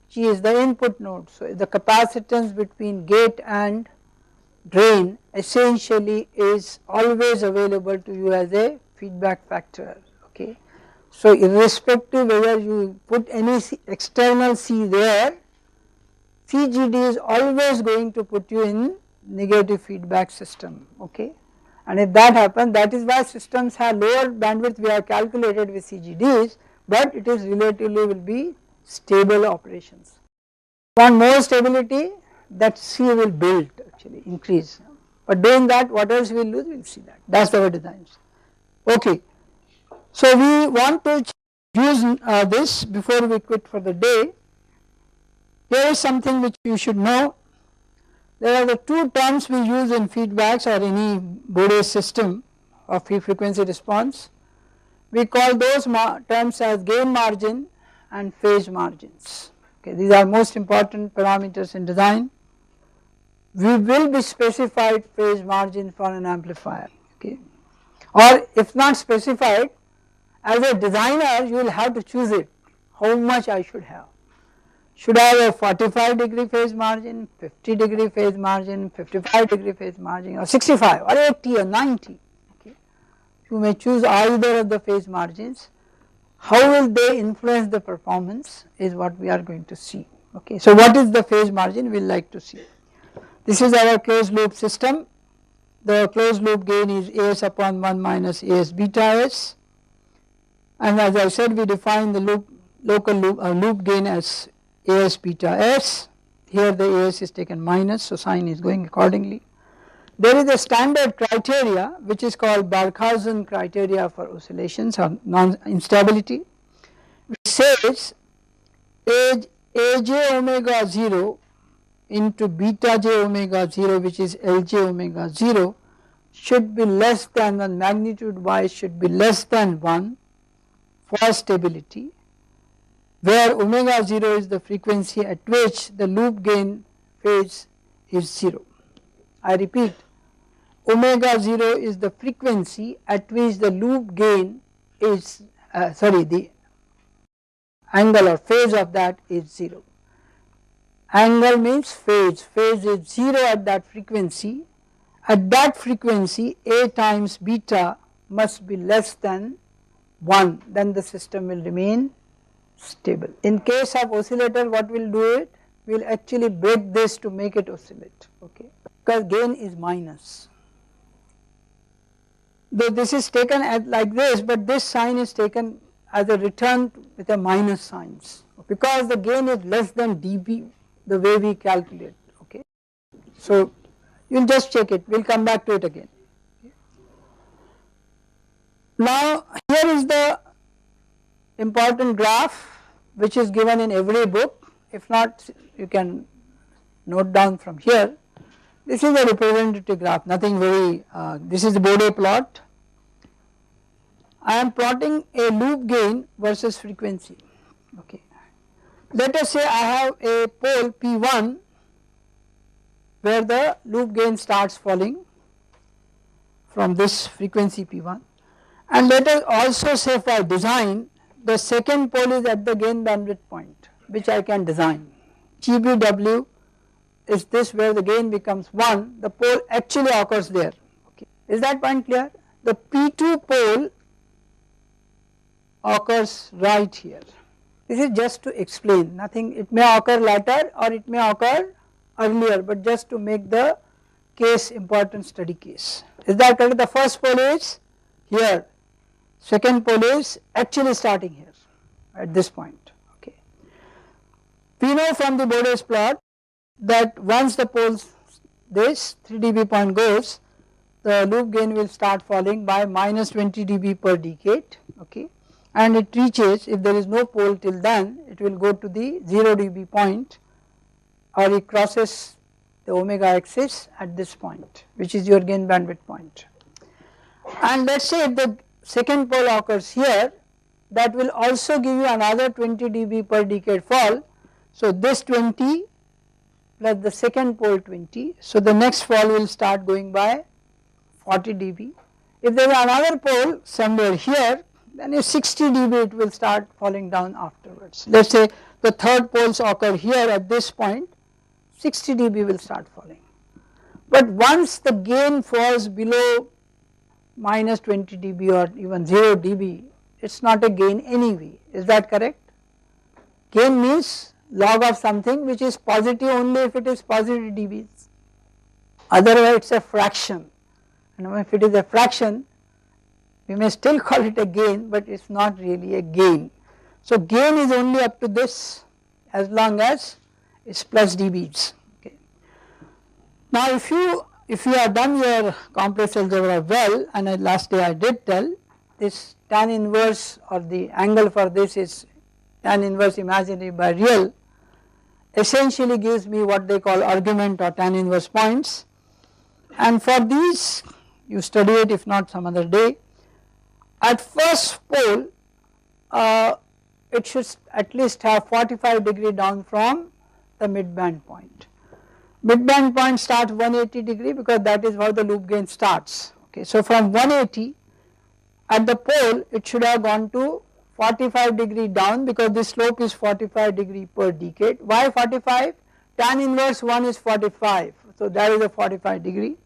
G is the input node. So the capacitance between gate and drain essentially is always available to you as a feedback factor. Okay. So irrespective whether you put any external C there, CGD is always going to put you in negative feedback system. Okay. And if that happens, that is why systems have lower bandwidth we have calculated with CGDs, but it is relatively will be stable operations. Want more stability, that C will build actually increase, but doing that what else we will lose, we will see that, that is our designs. Okay. So we want to use this before we quit for the day. Here is something which you should know. There are the two terms we use in feedbacks or any Bode system of frequency response. We call those terms as gain margin and phase margins. Okay, these are most important parameters in design. We will be specified phase margin for an amplifier, okay, or if not specified, as a designer you will have to choose it, how much I should have. Should I have a 45-degree phase margin, 50-degree phase margin, 55-degree phase margin, or 65 or 80 or 90, okay. You may choose either of the phase margins. How will they influence the performance is what we are going to see. Okay. So what is the phase margin we will like to see. This is our closed loop system. The closed loop gain is As upon 1 minus As beta S, and as I said we define the local loop gain as As beta S. Here the As is taken minus, so sign is going accordingly. There is a standard criteria which is called Barkhausen criteria for oscillations or non-instability, which says Aj omega 0 into beta j omega 0, which is Lj omega 0, should be less than 1, magnitude wise should be less than 1 for stability, where omega 0 is the frequency at which the loop gain phase is 0. I repeat, omega 0 is the frequency at which the loop gain is the angle or phase of that is 0. Angle means phase is 0 at that frequency. At that frequency A times beta must be less than 1, then the system will remain stable. In case of oscillator, what we will do it? We will actually break this to make it oscillate, okay, because gain is minus. Though this is taken at like this, but this sign is taken as a return with a minus signs, because the gain is less than dB the way we calculate, okay. So you will just check it, we will come back to it again. Okay. Now here is the important graph which is given in every book, if not you can note down from here. This is a representative graph, nothing very, this is the Bode plot. I am plotting a loop gain versus frequency, okay. Let us say I have a pole P1 where the loop gain starts falling from this frequency P1, and let us also say for design the second pole is at the gain bandwidth point which I can design. GBW is this where the gain becomes 1, the pole actually occurs there. Okay. Is that point clear? The P2 pole occurs right here. This is just to explain, nothing, it may occur later or it may occur earlier, but just to make the case important study case. Is that correct? The first pole is here, second pole is actually starting here at this point. Okay. We know from the Bode's plot that once the poles, this 3 dB point goes, the loop gain will start falling by minus 20 dB per decade, okay, and it reaches, if there is no pole till then, it will go to the 0 dB point, or it crosses the omega axis at this point, which is your gain bandwidth point. And let us say if the second pole occurs here, that will also give you another 20 dB per decade fall. So this 20 plus the second pole 20, so the next fall will start going by 40 dB. If there is another pole somewhere here, then if 60 dB it will start falling down afterwards. Let us say the third poles occur here at this point, 60 dB will start falling. But once the gain falls below minus 20 dB or even 0 dB, it is not a gain anyway, is that correct? Gain means log of something which is positive only if it is positive dBs, otherwise it is a fraction, and if it is a fraction we may still call it a gain, but it is not really a gain. So gain is only up to this as long as it is plus dBs. Okay. Now if you have done your complex algebra well, and last day I did tell, this tan inverse or the angle for this is tan inverse imaginary by real, essentially gives me what they call argument or tan inverse points, and for these you study it if not some other day. At first pole it should at least have 45 degree down from the mid-band point. Mid-band point starts 180 degree because that is how the loop gain starts. Okay, so from 180 at the pole it should have gone to 45 degree down because the slope is 45 degree per decade. Why 45? Tan inverse 1 is 45, so that is a 45 degree.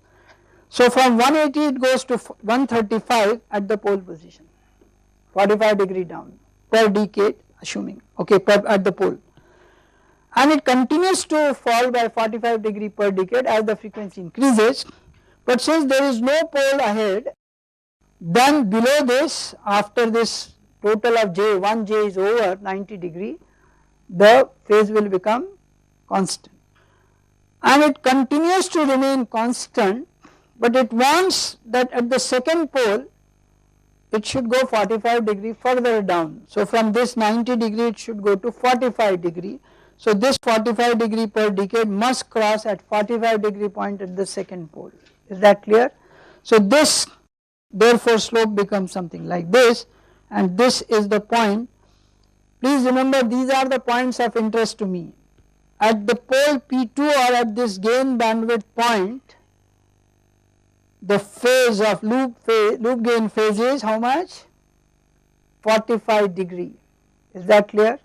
So from 180 it goes to 135 at the pole position, 45 degree down per decade assuming, okay, at the pole, and it continues to fall by 45 degree per decade as the frequency increases. But since there is no pole ahead, then below this, after this total of j, 1j is over 90 degree, the phase will become constant, and it continues to remain constant, but it wants that at the second pole it should go 45 degree further down. So from this 90 degree it should go to 45 degree. So this 45 degree per decade must cross at 45 degree point at the second pole. Is that clear? So this therefore slope becomes something like this, and this is the point. Please remember these are the points of interest to me. At the pole P2 or at this gain bandwidth point, the phase of loop gain phase is how much? 45 degree. Is that clear?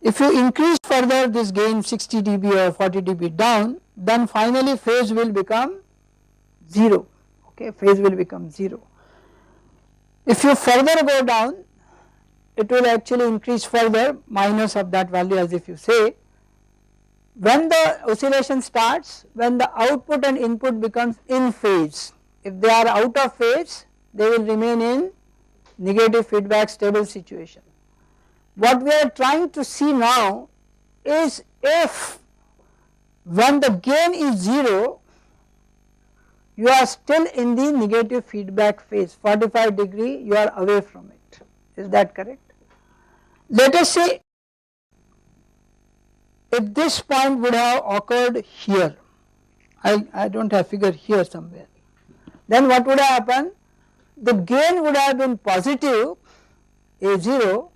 If you increase further this gain 60 dB or 40 dB down, then finally phase will become 0. Okay, phase will become 0. If you further go down, it will actually increase further, minus of that value as if you say. When the oscillation starts, when the output and input becomes in phase, if they are out of phase, they will remain in negative feedback stable situation. What we are trying to see now is if when the gain is 0, you are still in the negative feedback phase, 45 degree you are away from it. Is that correct? Let us say if this point would have occurred here, I do not have figure here somewhere, then what would have happened? The gain would have been positive A0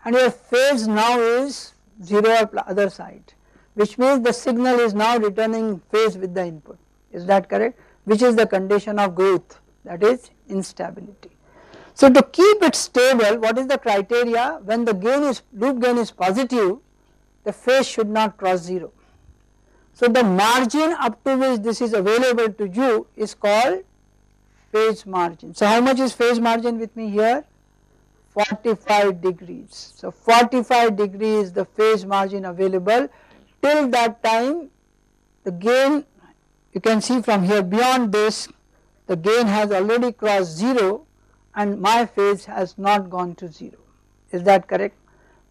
and your phase now is 0 or other side, which means the signal is now returning phase with the input. Is that correct? Which is the condition of growth, that is instability. So to keep it stable, what is the criteria? When the gain is, loop gain is positive, the phase should not cross 0. So the margin up to which this is available to you is called phase margin. So how much is phase margin with me here? 45 degrees. So 45 degrees the phase margin available. Till that time the gain, you can see from here, beyond this the gain has already crossed 0 and my phase has not gone to 0. Is that correct?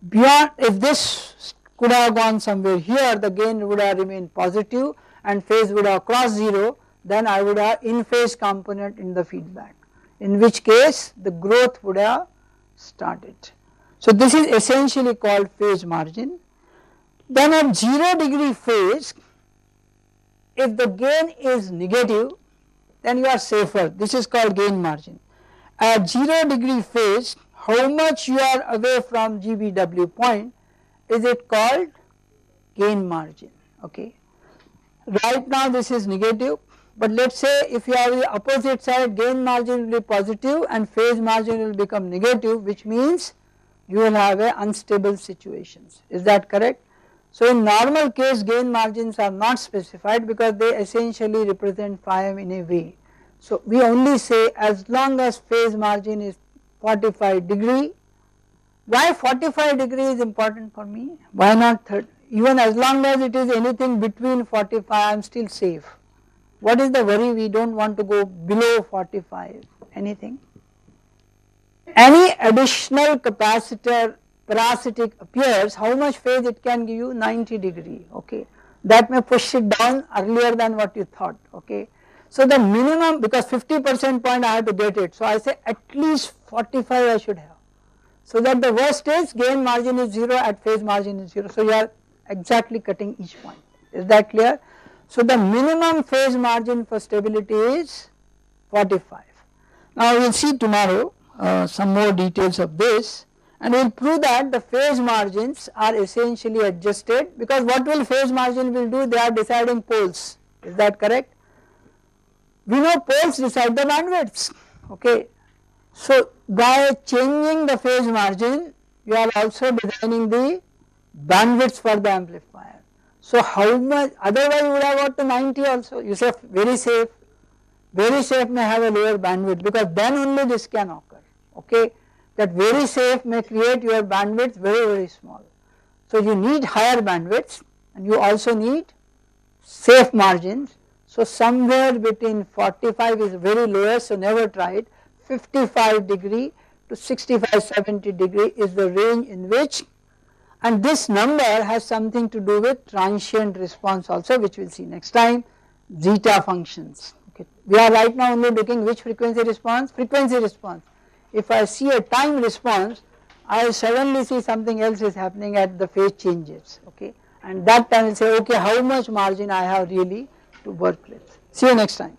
Beyond, if this could have gone somewhere here, the gain would have remained positive and phase would have crossed 0, then I would have in phase component in the feedback, in which case the growth would have started. So this is essentially called phase margin. Then at 0 degree phase, if the gain is negative, then you are safer. This is called gain margin. At 0 degree phase, how much you are away from GBW point is it called gain margin. Okay. Right now this is negative, but let us say if you have the opposite side, gain margin will be positive and phase margin will become negative, which means you will have a unstable situations. Is that correct? So in normal case gain margins are not specified because they essentially represent phi m in a way. So we only say as long as phase margin is 45 degree. Why 45 degree is important for me? Why not 30? Even as long as it is anything between 45, I am still safe. What is the worry? We do not want to go below 45, anything. Any additional capacitor parasitic appears, how much phase it can give you? 90 degree, okay. That may push it down earlier than what you thought, okay. So the minimum, because 50% point I have to get it, so I say at least 45 I should have. So that the worst is gain margin is 0, at phase margin is 0, so you are exactly cutting each point. Is that clear? So the minimum phase margin for stability is 45. Now we will see tomorrow some more details of this, and we will prove that the phase margins are essentially adjusted, because what will phase margin will do? They are deciding poles. Is that correct? We know poles decide the bandwidths, okay. So by changing the phase margin, you are also designing the bandwidths for the amplifier. So how much, otherwise you would have got to 90 also, you say very safe may have a lower bandwidth, because then only this can occur, okay. That very safe may create your bandwidth very small. So you need higher bandwidths and you also need safe margins. So somewhere between 45 is very lowest, so never try it. 55 degree to 65-70 degree is the range in which, and this number has something to do with transient response also, which we will see next time, zeta functions. Okay. We are right now only looking which frequency response? Frequency response. If I see a time response, I suddenly see something else is happening at the phase changes, okay, and that time I will say, okay, how much margin I have really to work with. See you next time.